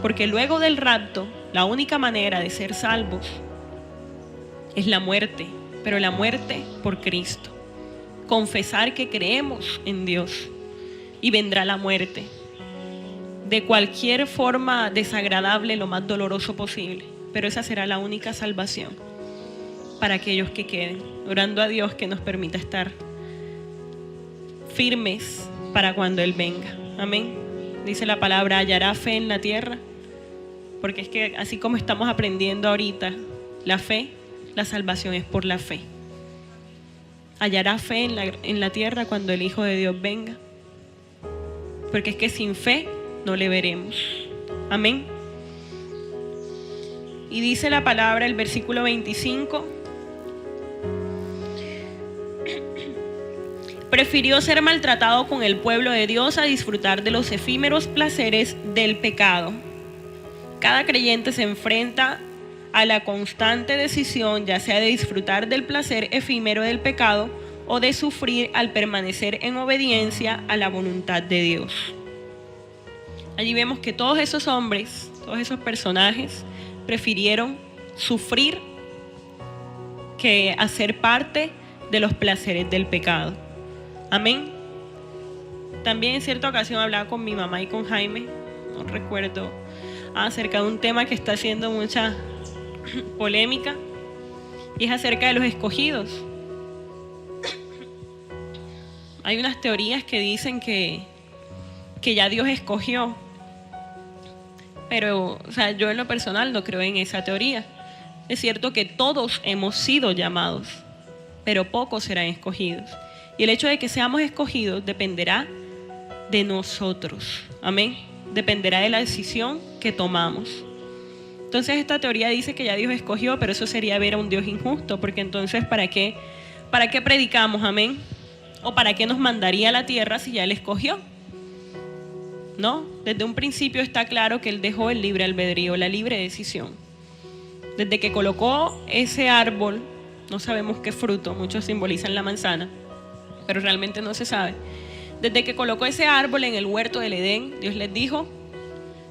Porque luego del rapto, la única manera de ser salvos es la muerte, pero la muerte por Cristo. Confesar que creemos en Dios y vendrá la muerte. De cualquier forma desagradable, lo más doloroso posible, pero esa será la única salvación para aquellos que queden, orando a Dios que nos permita estar firmes para cuando Él venga. Amén. Dice la palabra, hallará fe en la tierra, porque es que así como estamos aprendiendo ahorita, la fe, la salvación es por la fe. Hallará fe en la tierra cuando el Hijo de Dios venga, porque es que sin fe no le veremos. Amén. Y dice la palabra, el versículo 25, prefirió ser maltratado con el pueblo de Dios a disfrutar de los efímeros placeres del pecado. Cada creyente se enfrenta a la constante decisión, ya sea de disfrutar del placer efímero del pecado o de sufrir al permanecer en obediencia a la voluntad de Dios. Allí vemos que todos esos hombres, todos esos personajes, prefirieron sufrir que hacer parte de los placeres del pecado. Amén. También en cierta ocasión hablaba con mi mamá y con Jaime, no recuerdo, acerca de un tema que está haciendo mucha polémica, y es acerca de los escogidos. Hay unas teorías que dicen que ya Dios escogió, pero o sea, yo en lo personal no creo en esa teoría. Es cierto que todos hemos sido llamados, pero pocos serán escogidos. Y el hecho de que seamos escogidos dependerá de nosotros. Amén. Dependerá de la decisión que tomamos. Entonces esta teoría dice que ya Dios escogió, pero eso sería ver a un Dios injusto, porque entonces ¿para qué predicamos? Amén. ¿O para qué nos mandaría a la tierra si ya Él escogió? No, desde un principio está claro que Él dejó el libre albedrío, la libre decisión. Desde que colocó ese árbol, no sabemos qué fruto, muchos simbolizan la manzana, pero realmente no se sabe. Desde que colocó ese árbol en el huerto del Edén, Dios les dijo,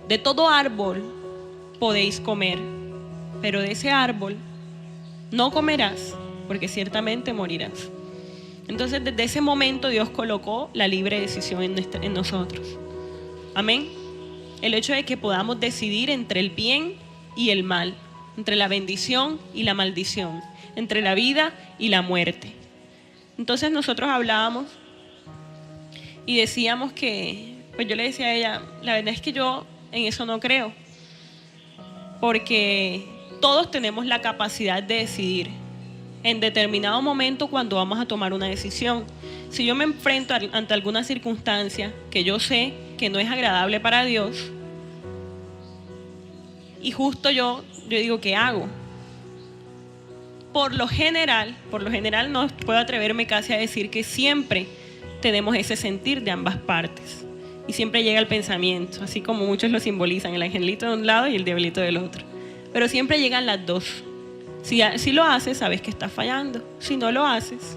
de todo árbol podéis comer, pero de ese árbol no comerás, porque ciertamente morirás. Entonces desde ese momento Dios colocó la libre decisión en nosotros. Amén. El hecho de que podamos decidir entre el bien y el mal, entre la bendición y la maldición, entre la vida y la muerte. Entonces nosotros hablábamos y decíamos que, pues yo le decía a ella, la verdad es que yo en eso no creo, porque todos tenemos la capacidad de decidir en determinado momento cuando vamos a tomar una decisión. Si yo me enfrento ante alguna circunstancia que yo sé que no es agradable para Dios, Y justo yo digo, ¿qué hago? Por lo general no puedo atreverme casi a decir que siempre tenemos ese sentir de ambas partes. Y siempre llega el pensamiento, así como muchos lo simbolizan, el angelito de un lado y el diablito del otro. Pero siempre llegan las dos. Si lo haces, sabes que estás fallando. Si no lo haces,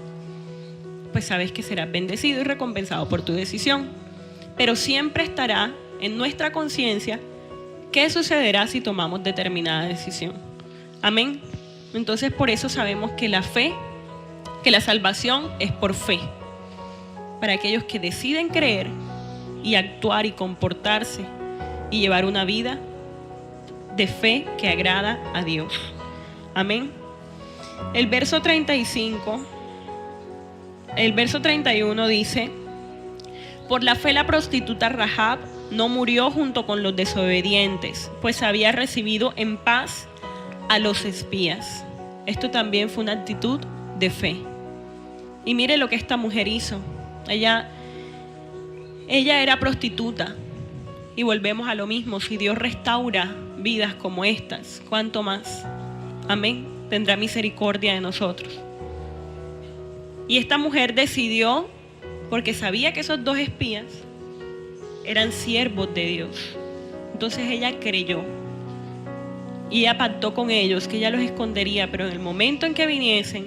pues sabes que serás bendecido y recompensado por tu decisión. Pero siempre estará en nuestra conciencia qué sucederá si tomamos determinada decisión. Amén. Entonces por eso sabemos que la fe, que la salvación es por fe. Para aquellos que deciden creer y actuar y comportarse y llevar una vida de fe que agrada a Dios. Amén. El verso 31 dice: por la fe la prostituta Rahab no murió junto con los desobedientes, pues había recibido en paz a los espías. Esto también fue una actitud de fe. Y mire lo que esta mujer hizo. Ella era prostituta. Y volvemos a lo mismo. Si Dios restaura vidas como estas, ¿cuánto más? Amén. Tendrá misericordia de nosotros. Y esta mujer decidió, porque sabía que esos dos espías eran siervos de Dios. Entonces ella creyó. Y ella pactó con ellos que ella los escondería, pero en el momento en que viniesen,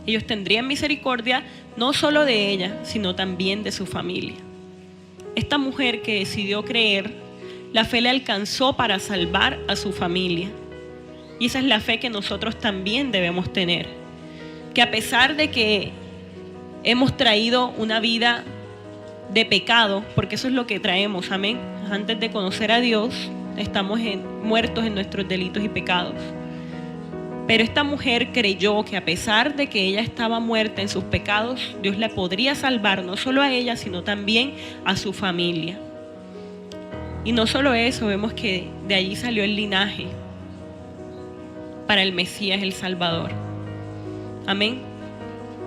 ellos tendrían misericordia no solo de ella, sino también de su familia. Esta mujer que decidió creer, la fe le alcanzó para salvar a su familia. Y esa es la fe que nosotros también debemos tener. Que a pesar de que hemos traído una vida de pecado, porque eso es lo que traemos, amén. Antes de conocer a Dios, estamos muertos en nuestros delitos y pecados. Pero esta mujer creyó que a pesar de que ella estaba muerta en sus pecados, Dios la podría salvar no solo a ella, sino también a su familia. Y no solo eso, vemos que de allí salió el linaje para el Mesías, el Salvador. Amén.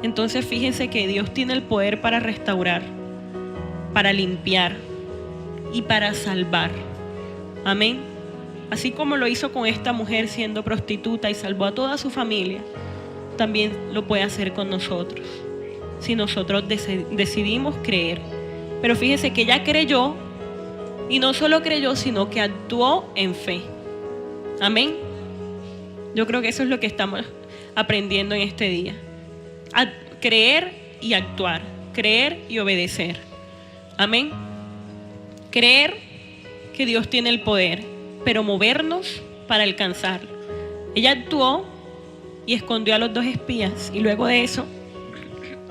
Entonces fíjense que Dios tiene el poder para restaurar, para limpiar y para salvar. Amén. Así como lo hizo con esta mujer siendo prostituta y salvó a toda su familia, también lo puede hacer con nosotros, si nosotros decidimos creer. Pero fíjese que ella creyó, y no solo creyó, sino que actuó en fe. Amén. Yo creo que eso es lo que estamos aprendiendo en este día. A creer y actuar, creer y obedecer. Amén. Creer que Dios tiene el poder, pero movernos para alcanzarlo. Ella actuó y escondió a los dos espías, y luego de eso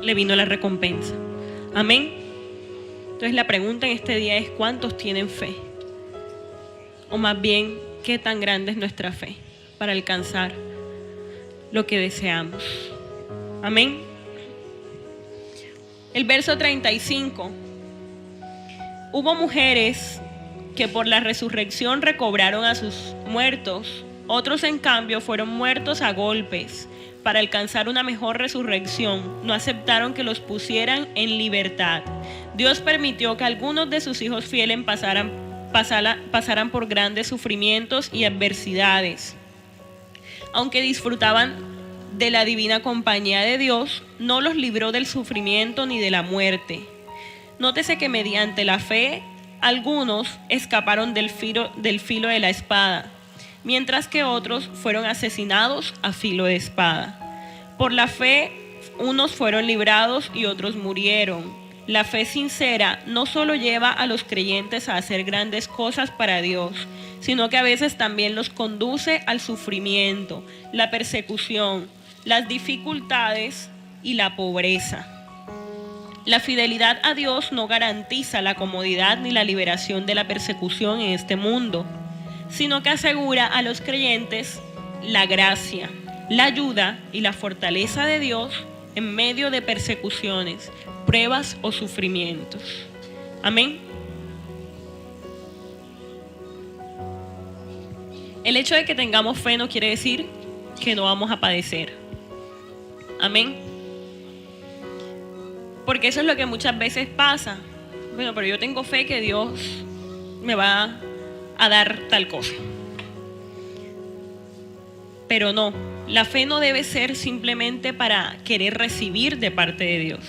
le vino la recompensa. Amén. Entonces la pregunta en este día es: ¿cuántos tienen fe? O más bien, ¿qué tan grande es nuestra fe para alcanzar lo que deseamos? Amén. El verso 35. Hubo mujeres que por la resurrección recobraron a sus muertos. Otros, en cambio, fueron muertos a golpes. Para alcanzar una mejor resurrección, no aceptaron que los pusieran en libertad. Dios permitió que algunos de sus hijos fieles pasaran por grandes sufrimientos y adversidades. Aunque disfrutaban de la divina compañía de Dios, no los libró del sufrimiento ni de la muerte. Nótese que mediante la fe, algunos escaparon del filo de la espada, mientras que otros fueron asesinados a filo de espada. Por la fe, unos fueron librados y otros murieron. La fe sincera no solo lleva a los creyentes a hacer grandes cosas para Dios, sino que a veces también los conduce al sufrimiento, la persecución, las dificultades y la pobreza. La fidelidad a Dios no garantiza la comodidad ni la liberación de la persecución en este mundo, sino que asegura a los creyentes la gracia, la ayuda y la fortaleza de Dios en medio de persecuciones, pruebas o sufrimientos. Amén. El hecho de que tengamos fe no quiere decir que no vamos a padecer. Amén. Porque eso es lo que muchas veces pasa. Bueno, pero yo tengo fe que Dios me va a dar tal cosa. Pero no, la fe no debe ser simplemente para querer recibir de parte de Dios,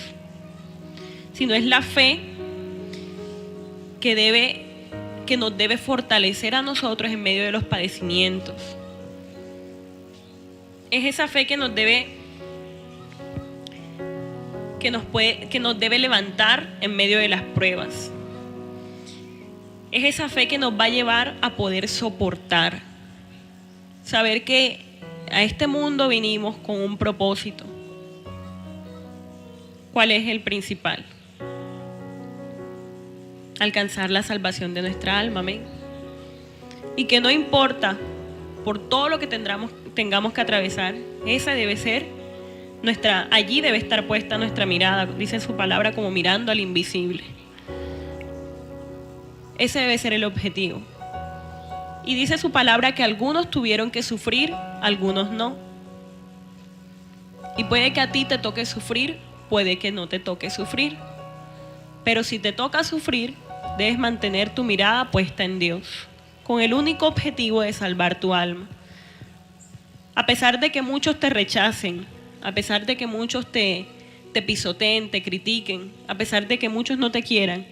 sino es la fe que nos debe fortalecer a nosotros en medio de los padecimientos. Es esa fe que nos debe levantar en medio de las pruebas. Es esa fe que nos va a llevar a poder soportar. Saber que a este mundo vinimos con un propósito. ¿Cuál es el principal? Alcanzar la salvación de nuestra alma, amén. Y que no importa por todo lo que tengamos que atravesar, esa debe ser allí debe estar puesta nuestra mirada, dice su palabra, como mirando al invisible. Ese debe ser el objetivo. Y dice su palabra que algunos tuvieron que sufrir, algunos no. Y puede que a ti te toque sufrir, puede que no te toque sufrir. Pero si te toca sufrir, debes mantener tu mirada puesta en Dios, con el único objetivo de salvar tu alma. A pesar de que muchos te rechacen, a pesar de que muchos te pisoteen, te critiquen, a pesar de que muchos no te quieran,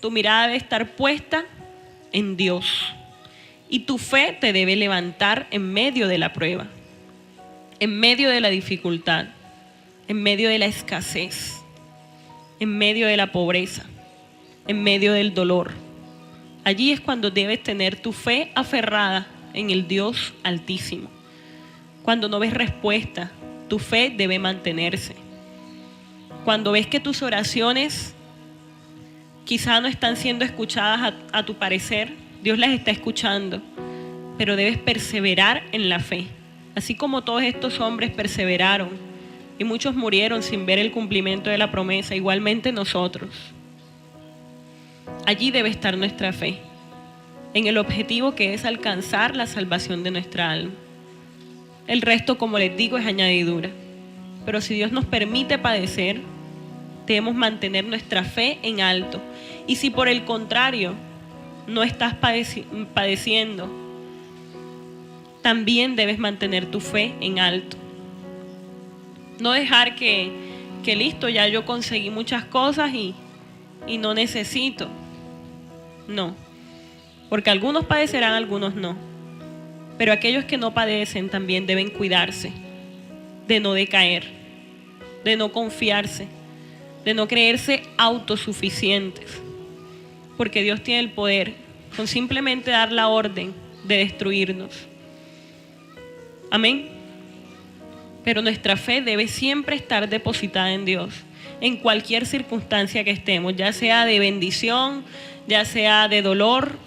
tu mirada debe estar puesta en Dios. Y tu fe te debe levantar en medio de la prueba, en medio de la dificultad, en medio de la escasez, en medio de la pobreza, en medio del dolor. Allí es cuando debes tener tu fe aferrada en el Dios Altísimo. Cuando no ves respuesta, tu fe debe mantenerse. Cuando ves que tus oraciones quizá no están siendo escuchadas a tu parecer, Dios las está escuchando, pero debes perseverar en la fe. Así como todos estos hombres perseveraron y muchos murieron sin ver el cumplimiento de la promesa, igualmente nosotros. Allí debe estar nuestra fe, en el objetivo que es alcanzar la salvación de nuestra alma. El resto, como les digo, es añadidura. Pero si Dios nos permite padecer, debemos mantener nuestra fe en alto. Y si por el contrario no estás padeciendo, también debes mantener tu fe en alto. No dejar que listo, ya yo conseguí muchas cosas y no necesito. No, porque algunos padecerán, algunos no. Pero aquellos que no padecen también deben cuidarse de no decaer, de no confiarse, de no creerse autosuficientes. Porque Dios tiene el poder con simplemente dar la orden de destruirnos. Amén. Pero nuestra fe debe siempre estar depositada en Dios, en cualquier circunstancia que estemos, ya sea de bendición, ya sea de dolor,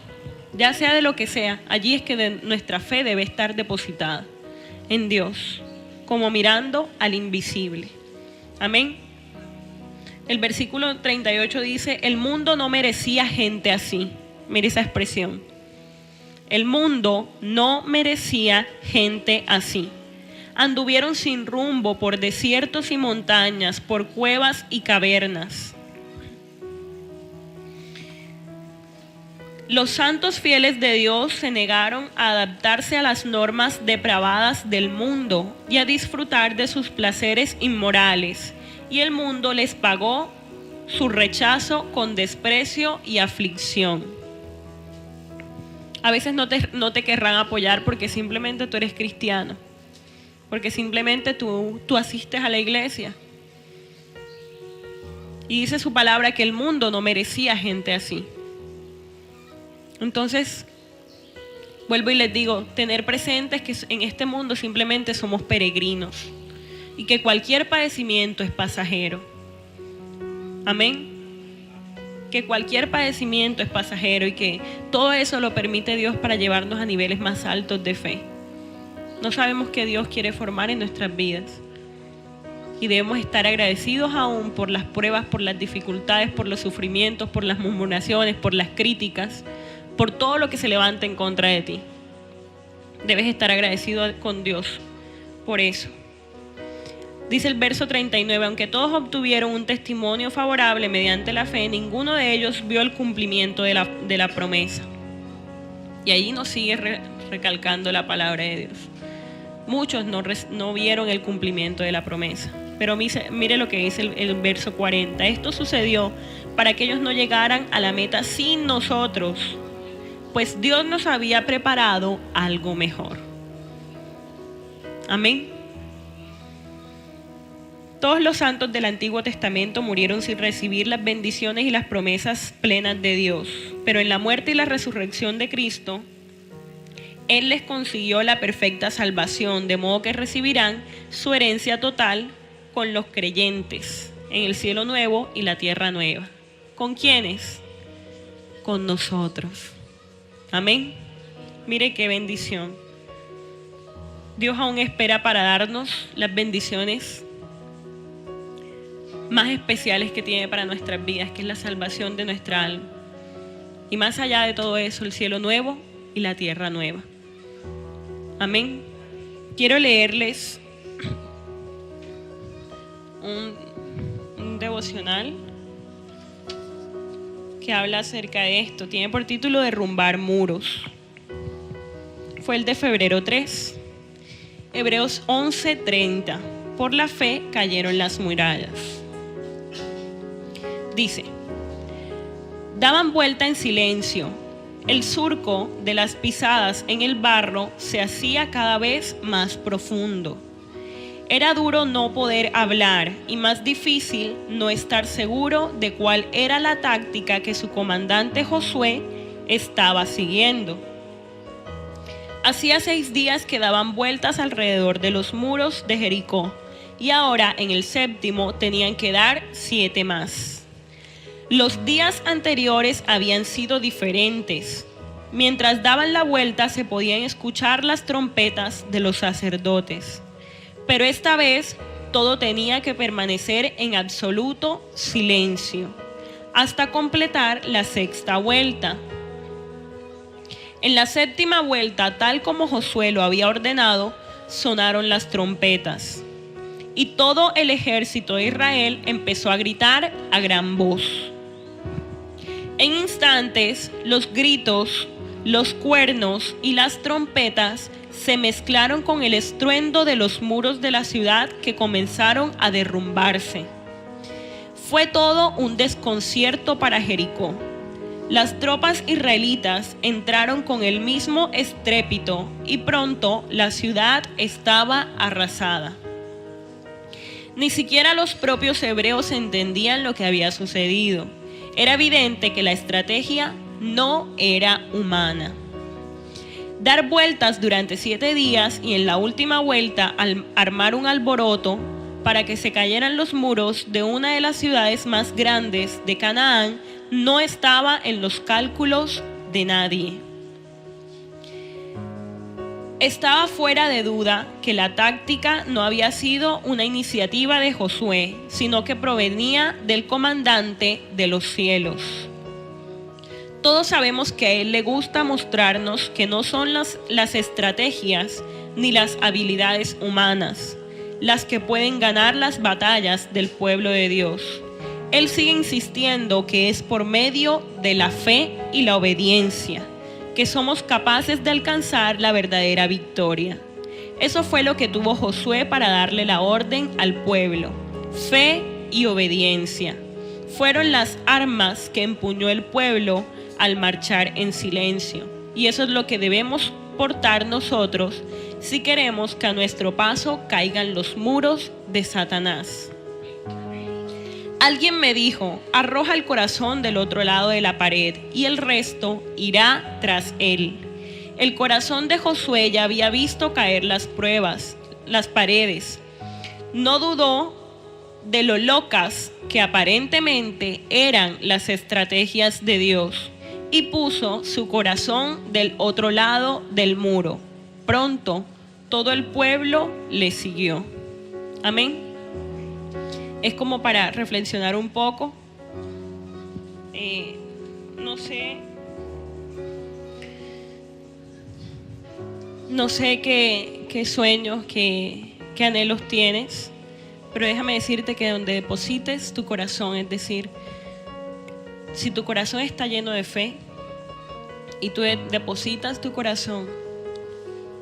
ya sea de lo que sea. Allí es que nuestra fe debe estar depositada en Dios, como mirando al invisible. Amén. El versículo 38 dice: el mundo no merecía gente así. Mire esa expresión. El mundo no merecía gente así. Anduvieron sin rumbo por desiertos y montañas, por cuevas y cavernas. Los santos fieles de Dios se negaron a adaptarse a las normas depravadas del mundo y a disfrutar de sus placeres inmorales. Y el mundo les pagó su rechazo con desprecio y aflicción. A veces no te querrán apoyar porque simplemente tú eres cristiano, porque simplemente tú asistes a la iglesia. Y dice su palabra que el mundo no merecía gente así. Entonces, vuelvo y les digo, tener presentes que en este mundo simplemente somos peregrinos y que cualquier padecimiento es pasajero. Amén. Que cualquier padecimiento es pasajero y que todo eso lo permite Dios para llevarnos a niveles más altos de fe. No sabemos qué Dios quiere formar en nuestras vidas y debemos estar agradecidos aún por las pruebas, por las dificultades, por los sufrimientos, por las murmuraciones, por las críticas, por todo lo que se levanta en contra de ti. Debes estar agradecido con Dios por eso. Dice el verso 39, aunque todos obtuvieron un testimonio favorable mediante la fe, ninguno de ellos vio el cumplimiento de la promesa. Y allí nos sigue recalcando la palabra de Dios. muchos no vieron el cumplimiento de la promesa. Pero mire lo que dice el verso 40. Esto sucedió para que ellos no llegaran a la meta sin nosotros, pues Dios nos había preparado algo mejor. Amén. Todos los santos del Antiguo Testamento murieron sin recibir las bendiciones y las promesas plenas de Dios. Pero en la muerte y la resurrección de Cristo, Él les consiguió la perfecta salvación, de modo que recibirán su herencia total con los creyentes en el cielo nuevo y la tierra nueva. ¿Con quiénes? Con nosotros. Amén. Mire qué bendición. Dios aún espera para darnos las bendiciones más especiales que tiene para nuestras vidas, que es la salvación de nuestra alma. Y más allá de todo eso, el cielo nuevo y la tierra nueva. Amén. Quiero leerles un devocional que habla acerca de esto. Tiene por título Derrumbar muros. Fue el de febrero 3. Hebreos 11:30. Por la fe cayeron las murallas. Dice: daban vuelta en silencio. El surco de las pisadas en el barro se hacía cada vez más profundo. Era duro no poder hablar y más difícil no estar seguro de cuál era la táctica que su comandante Josué estaba siguiendo. Hacía 6 días que daban vueltas alrededor de los muros de Jericó y ahora en el 7º tenían que dar 7 más. Los días anteriores habían sido diferentes. Mientras daban la vuelta se podían escuchar las trompetas de los sacerdotes. Pero esta vez todo tenía que permanecer en absoluto silencio hasta completar la 6ª vuelta. En la 7ª vuelta, tal como Josué lo había ordenado, sonaron las trompetas. Y todo el ejército de Israel empezó a gritar a gran voz. En instantes, los gritos, los cuernos y las trompetas se mezclaron con el estruendo de los muros de la ciudad que comenzaron a derrumbarse. Fue todo un desconcierto para Jericó. Las tropas israelitas entraron con el mismo estrépito y pronto la ciudad estaba arrasada. Ni siquiera los propios hebreos entendían lo que había sucedido. Era evidente que la estrategia no era humana. Dar vueltas durante 7 días y en la última vuelta armar un alboroto para que se cayeran los muros de una de las ciudades más grandes de Canaán no estaba en los cálculos de nadie. Estaba fuera de duda que la táctica no había sido una iniciativa de Josué, sino que provenía del comandante de los cielos. Todos sabemos que a él le gusta mostrarnos que no son las estrategias ni las habilidades humanas las que pueden ganar las batallas del pueblo de Dios. Él sigue insistiendo que es por medio de la fe y la obediencia que somos capaces de alcanzar la verdadera victoria. Eso fue lo que tuvo Josué para darle la orden al pueblo. Fe y obediencia fueron las armas que empuñó el pueblo al marchar en silencio. Y eso es lo que debemos portar nosotros si queremos que a nuestro paso caigan los muros de Satanás. Alguien me dijo: arroja el corazón del otro lado de la pared y el resto irá tras él. El corazón de Josué ya había visto caer las pruebas, las paredes. No dudó de lo locas que aparentemente eran las estrategias de Dios y puso su corazón del otro lado del muro. Pronto todo el pueblo le siguió. Amén. Es como para reflexionar un poco. No sé qué sueños, qué anhelos tienes, pero déjame decirte que donde deposites tu corazón, es decir, si tu corazón está lleno de fe y tú depositas tu corazón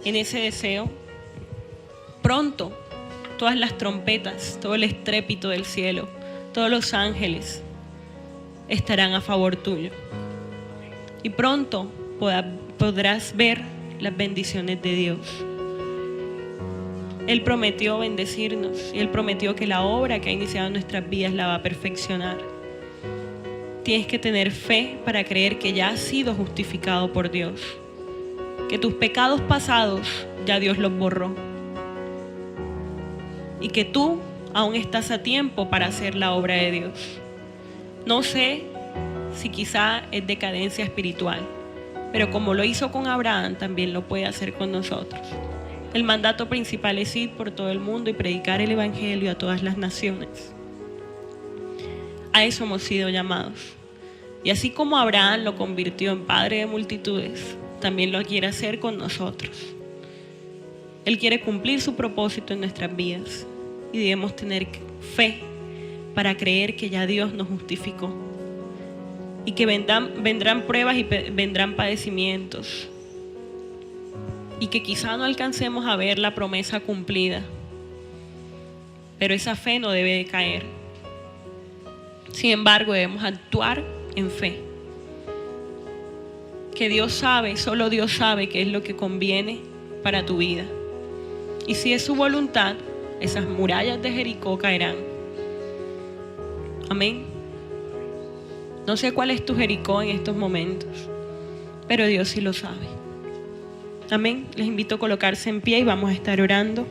en ese deseo, pronto todas las trompetas, todo el estrépito del cielo, todos los ángeles estarán a favor tuyo. Y pronto podrás ver las bendiciones de Dios. Él prometió bendecirnos y Él prometió que la obra que ha iniciado en nuestras vidas la va a perfeccionar. Tienes que tener fe para creer que ya has sido justificado por Dios, que tus pecados pasados ya Dios los borró y que tú aún estás a tiempo para hacer la obra de Dios. No sé si quizá es decadencia espiritual, pero como lo hizo con Abraham, también lo puede hacer con nosotros. El mandato principal es ir por todo el mundo y predicar el evangelio a todas las naciones. A eso hemos sido llamados. Y así como Abraham lo convirtió en padre de multitudes, también lo quiere hacer con nosotros. Él quiere cumplir su propósito en nuestras vidas y debemos tener fe para creer que ya Dios nos justificó y que vendrán pruebas y vendrán padecimientos y que quizá no alcancemos a ver la promesa cumplida, pero esa fe no debe de caer. Sin embargo, debemos actuar en fe. Que Dios sabe, solo Dios sabe qué es lo que conviene para tu vida. Y si es su voluntad, esas murallas de Jericó caerán. Amén. No sé cuál es tu Jericó en estos momentos, pero Dios sí lo sabe. Amén. Les invito a colocarse en pie y vamos a estar orando.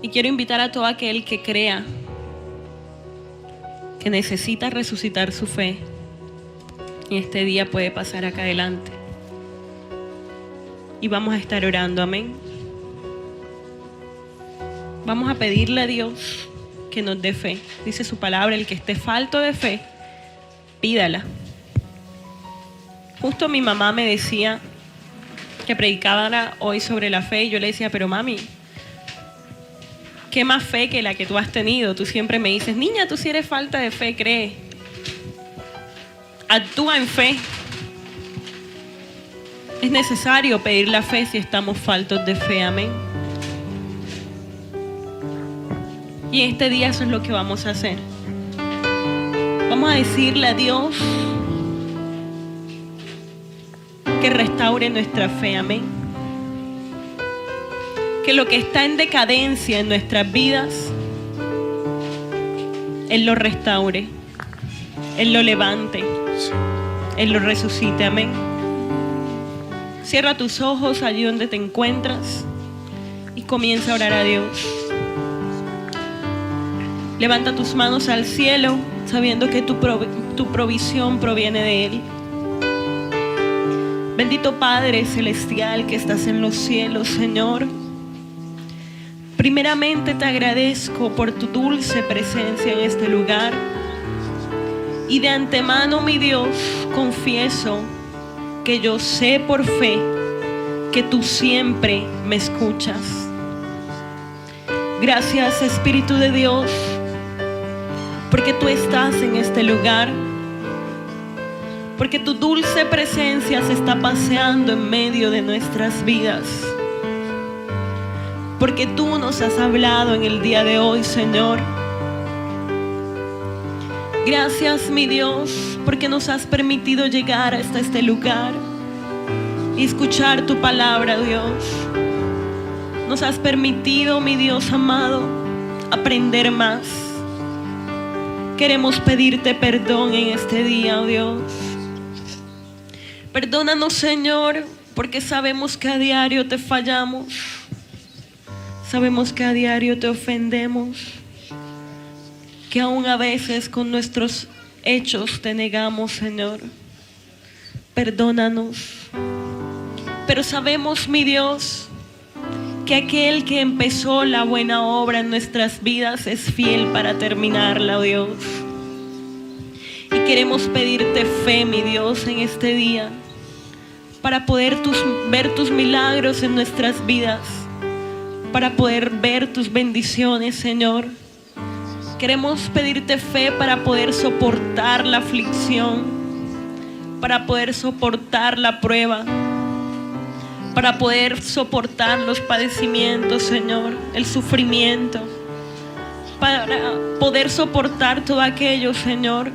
Y quiero invitar a todo aquel que crea que necesita resucitar su fe, y este día puede pasar acá adelante. Y vamos a estar orando, amén. Vamos a pedirle a Dios que nos dé fe. Dice su palabra, el que esté falto de fe, pídala. Justo mi mamá me decía que predicaba hoy sobre la fe y yo le decía, pero mami, ¿qué más fe que la que tú has tenido? Tú siempre me dices, niña, tú si eres falta de fe, cree. Actúa en fe. Es necesario pedir la fe si estamos faltos de fe, amén. Y en este día eso es lo que vamos a hacer. Vamos a decirle a Dios que restaure nuestra fe, amén. Que lo que está en decadencia en nuestras vidas, Él lo restaure, Él lo levante, Él lo resucite, amén. Cierra tus ojos allí donde te encuentras y comienza a orar a Dios. Levanta tus manos al cielo sabiendo que tu provisión proviene de Él. Bendito Padre Celestial que estás en los cielos, Señor. Primeramente te agradezco por tu dulce presencia en este lugar. Y de antemano, mi Dios, confieso que yo sé por fe que tú siempre me escuchas. Gracias, Espíritu de Dios, porque tú estás en este lugar, porque tu dulce presencia se está paseando en medio de nuestras vidas, porque tú nos has hablado en el día de hoy, Señor. Gracias, mi Dios, porque nos has permitido llegar hasta este lugar y escuchar tu palabra, Dios. Nos has permitido, mi Dios amado, aprender más. Queremos pedirte perdón en este día, oh Dios. Perdónanos, Señor, porque sabemos que a diario te fallamos. Sabemos que a diario te ofendemos, que aún a veces con nuestros hechos te negamos, Señor. Perdónanos. Pero sabemos, mi Dios, que aquel que empezó la buena obra en nuestras vidas es fiel para terminarla, oh Dios. Y queremos pedirte fe, mi Dios, en este día, para poder ver tus milagros en nuestras vidas, para poder ver tus bendiciones, Señor. Queremos pedirte fe para poder soportar la aflicción, para poder soportar la prueba, para poder soportar los padecimientos, Señor, el sufrimiento, para poder soportar todo aquello, Señor,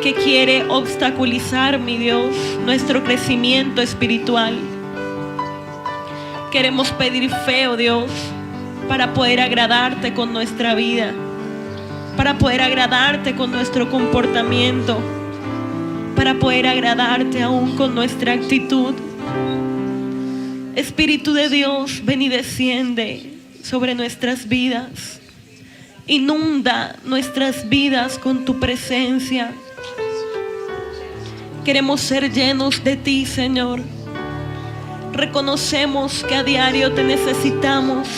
que quiere obstaculizar, mi Dios, nuestro crecimiento espiritual. Queremos pedir fe, oh Dios, para poder agradarte con nuestra vida, para poder agradarte con nuestro comportamiento, para poder agradarte aún con nuestra actitud. Espíritu de Dios, ven y desciende sobre nuestras vidas. Inunda nuestras vidas con tu presencia. Queremos ser llenos de ti, Señor. Reconocemos que a diario te necesitamos,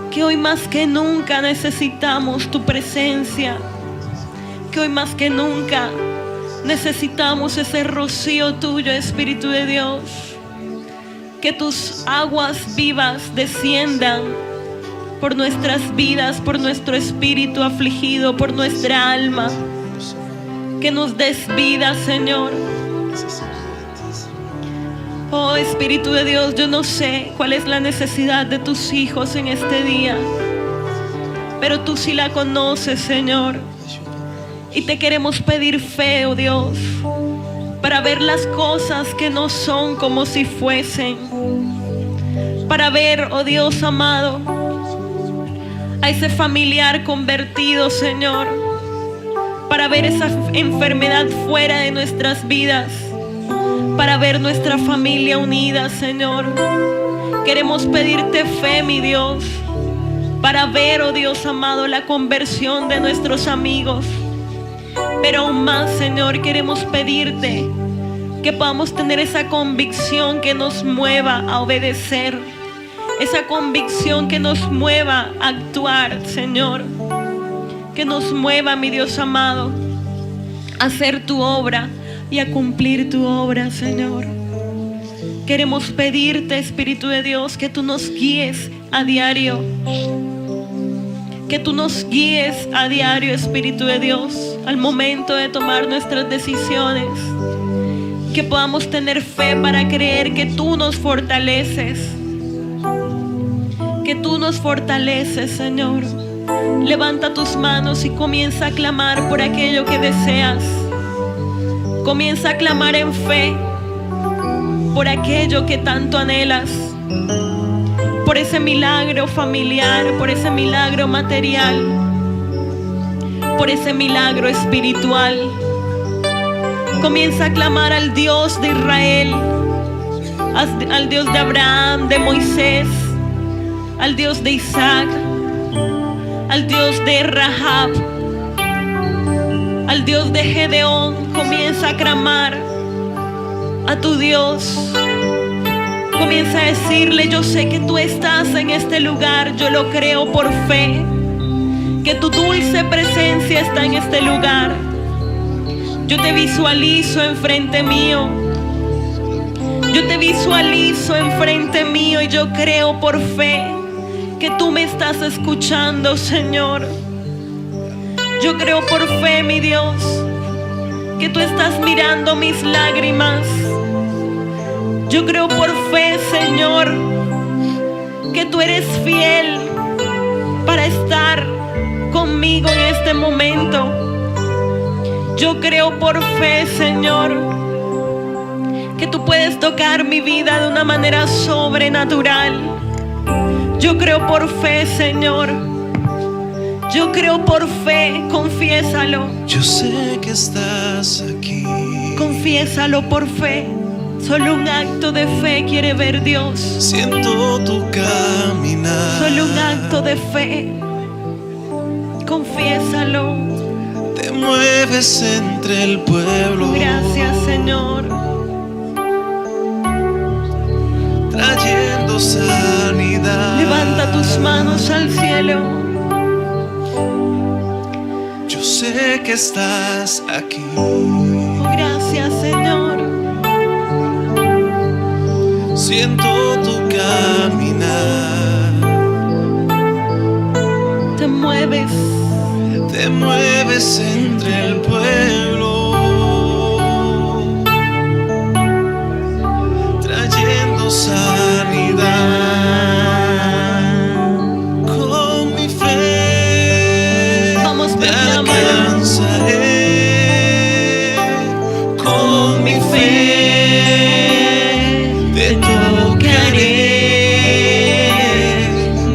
que hoy más que nunca necesitamos tu presencia, que hoy más que nunca necesitamos ese rocío tuyo, Espíritu de Dios. Que tus aguas vivas desciendan por nuestras vidas, por nuestro espíritu afligido, por nuestra alma. Que nos des vida, Señor. Oh Espíritu de Dios, yo no sé cuál es la necesidad de tus hijos en este día, pero tú sí la conoces, Señor. Y te queremos pedir fe, oh Dios, para ver las cosas que no son como si fuesen. Para ver, oh Dios amado, a ese familiar convertido, Señor. Para ver esa enfermedad fuera de nuestras vidas. Para ver nuestra familia unida, Señor. Queremos pedirte fe, mi Dios, para ver, oh Dios amado, la conversión de nuestros amigos. Pero aún más, Señor, queremos pedirte que podamos tener esa convicción que nos mueva a obedecer, esa convicción que nos mueva a actuar, Señor, que nos mueva, mi Dios amado, a hacer tu obra y a cumplir tu obra, Señor. Queremos pedirte, Espíritu de Dios, que tú nos guíes a diario, que tú nos guíes a diario, Espíritu de Dios, al momento de tomar nuestras decisiones. Que podamos tener fe para creer que tú nos fortaleces. Que tú nos fortaleces, Señor. Levanta tus manos y comienza a clamar por aquello que deseas. Comienza a clamar en fe por aquello que tanto anhelas. Por ese milagro familiar, por ese milagro material, por ese milagro espiritual. Comienza a clamar al Dios de Israel, al Dios de Abraham, de Moisés, al Dios de Isaac, al Dios de Rahab, al Dios de Gedeón. Comienza a clamar a tu Dios. Comienza a decirle: yo sé que tú estás en este lugar, yo lo creo por fe, que tu dulce presencia está en este lugar. Yo te visualizo enfrente mío, yo te visualizo enfrente mío y yo creo por fe que tú me estás escuchando, Señor. Yo creo por fe, mi Dios, que tú estás mirando mis lágrimas. Yo creo por fe, Señor, que tú eres fiel para estar conmigo en este momento. Yo creo por fe, Señor, que tú puedes tocar mi vida de una manera sobrenatural. Yo creo por fe, Señor. Yo creo por fe, confiésalo. Yo sé que estás aquí. Confiésalo por fe. Solo un acto de fe quiere ver Dios. Siento tu caminar. Solo un acto de fe. Confiésalo. Te mueves entre el pueblo. Gracias, Señor. Trayendo sanidad. Levanta tus manos al cielo. Yo sé que estás aquí. Oh, gracias, Señor. Siento tu caminar. mueves entre el pueblo, trayendo sanidad. Con mi fe Vamos, te proclámalo. alcanzaré, con mi fe te tocaré.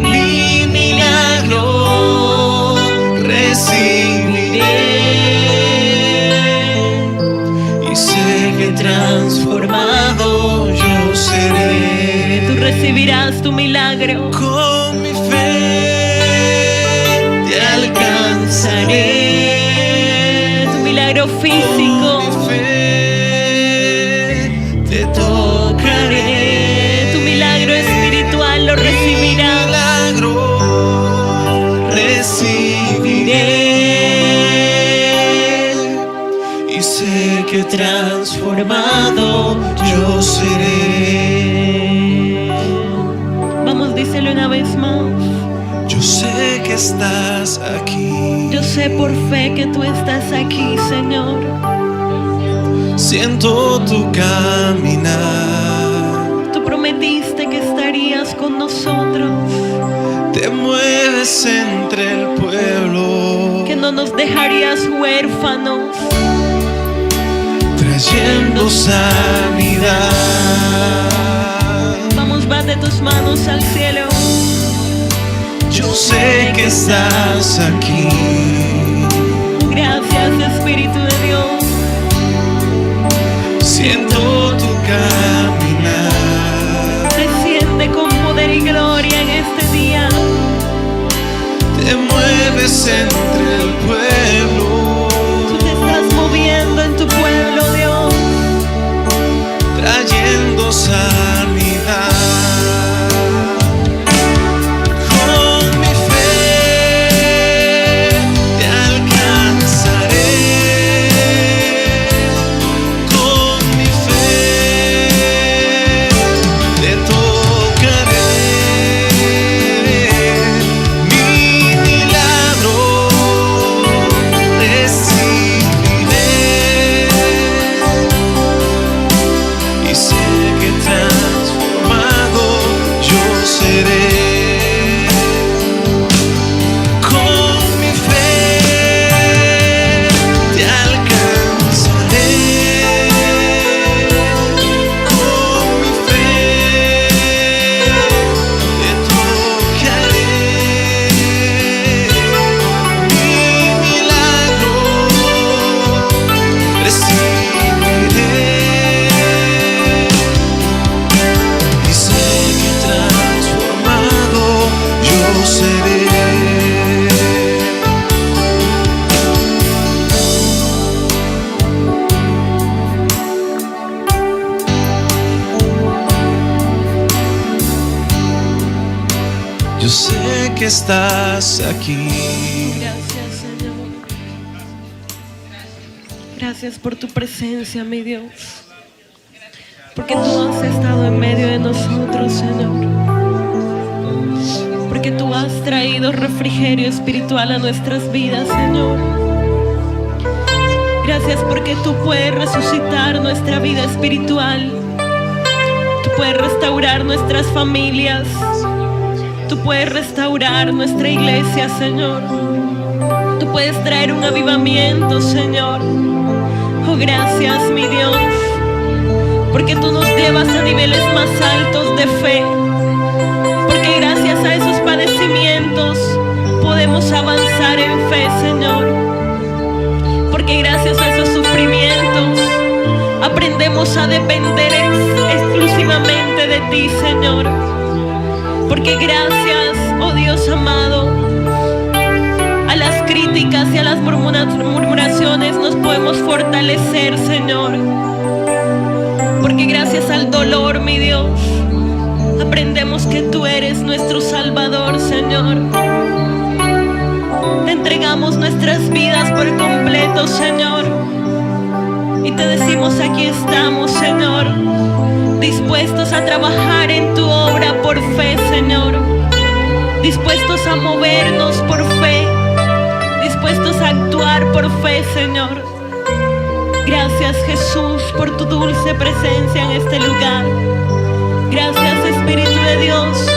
Mi milagro recibiré y sé que transformado yo seré. Tú recibirás tu milagro. Con mi fe te alcanzaré. Tu milagro físico. Con mi fe te tocaré. Tu milagro espiritual lo recibirás. Milagro recibiré y sé que transformado yo seré. Vamos, díselo una vez más. Yo sé que estás aquí. Yo sé por fe que tú estás aquí, Señor. Siento tu caminar. Tú prometiste que estarías con nosotros, Te mueves entre el pueblo, que no nos dejarías huérfanos. trayendo sanidad. Vamos, bate tus manos al cielo. Yo sé que estás aquí. Gracias, Espíritu de Dios. Siento tu caminar. Desciende con poder y gloria en este día. Te mueves entre el pueblo, Tú te estás moviendo en tu pueblo, Dios. trayendo sanidad. Con mi fe te alcanzaré. Con mi fe te tocaré. Mi milagro recibiré y sé que transformado yo seré. Con mi fe te alcanzaré. Con mi fe te tocaré. Mi milagro recibiré y sé que transformado yo seré. Yo sé que estás aquí. Gracias, Señor. Gracias por tu presencia, mi Dios. Porque tú has estado en medio de nosotros, Señor. Porque tú has traído refrigerio espiritual a nuestras vidas, Señor. Gracias porque tú puedes resucitar nuestra vida espiritual. Tú puedes restaurar nuestras familias. Tú puedes restaurar nuestra iglesia, Señor. Tú puedes traer un avivamiento, Señor. Oh, gracias, mi Dios, porque tú nos llevas a niveles más altos de fe. Porque gracias a esos padecimientos podemos avanzar en fe, Señor. Porque gracias a esos sufrimientos aprendemos a depender exclusivamente de ti, Señor. Porque gracias, oh Dios amado, a las críticas y a las murmuraciones nos podemos fortalecer, Señor. Porque gracias al dolor, mi Dios, aprendemos que tú eres nuestro Salvador, Señor. Te entregamos nuestras vidas por completo, Señor. Y te decimos, aquí estamos, Señor, dispuestos a trabajar en tu obra por fe, Señor. Dispuestos a movernos por fe. dispuestos a actuar por fe, Señor. Gracias, Jesús, por tu dulce presencia en este lugar. Gracias, Espíritu de Dios,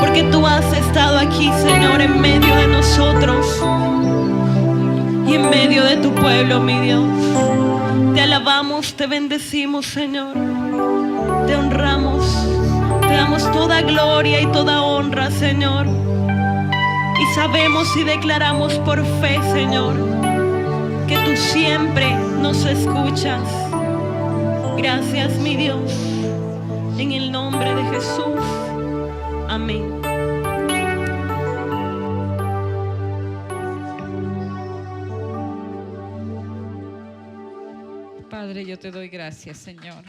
porque tú has estado aquí, Señor, en medio de nosotros y en medio de tu pueblo, mi Dios. Te alabamos, te bendecimos, Señor. Te honramos, te damos toda gloria y toda honra, Señor. Y sabemos y declaramos por fe, Señor, que tú siempre nos escuchas. Gracias, mi Dios, en el nombre de Jesús. Amén. Padre, yo te doy gracias, Señor.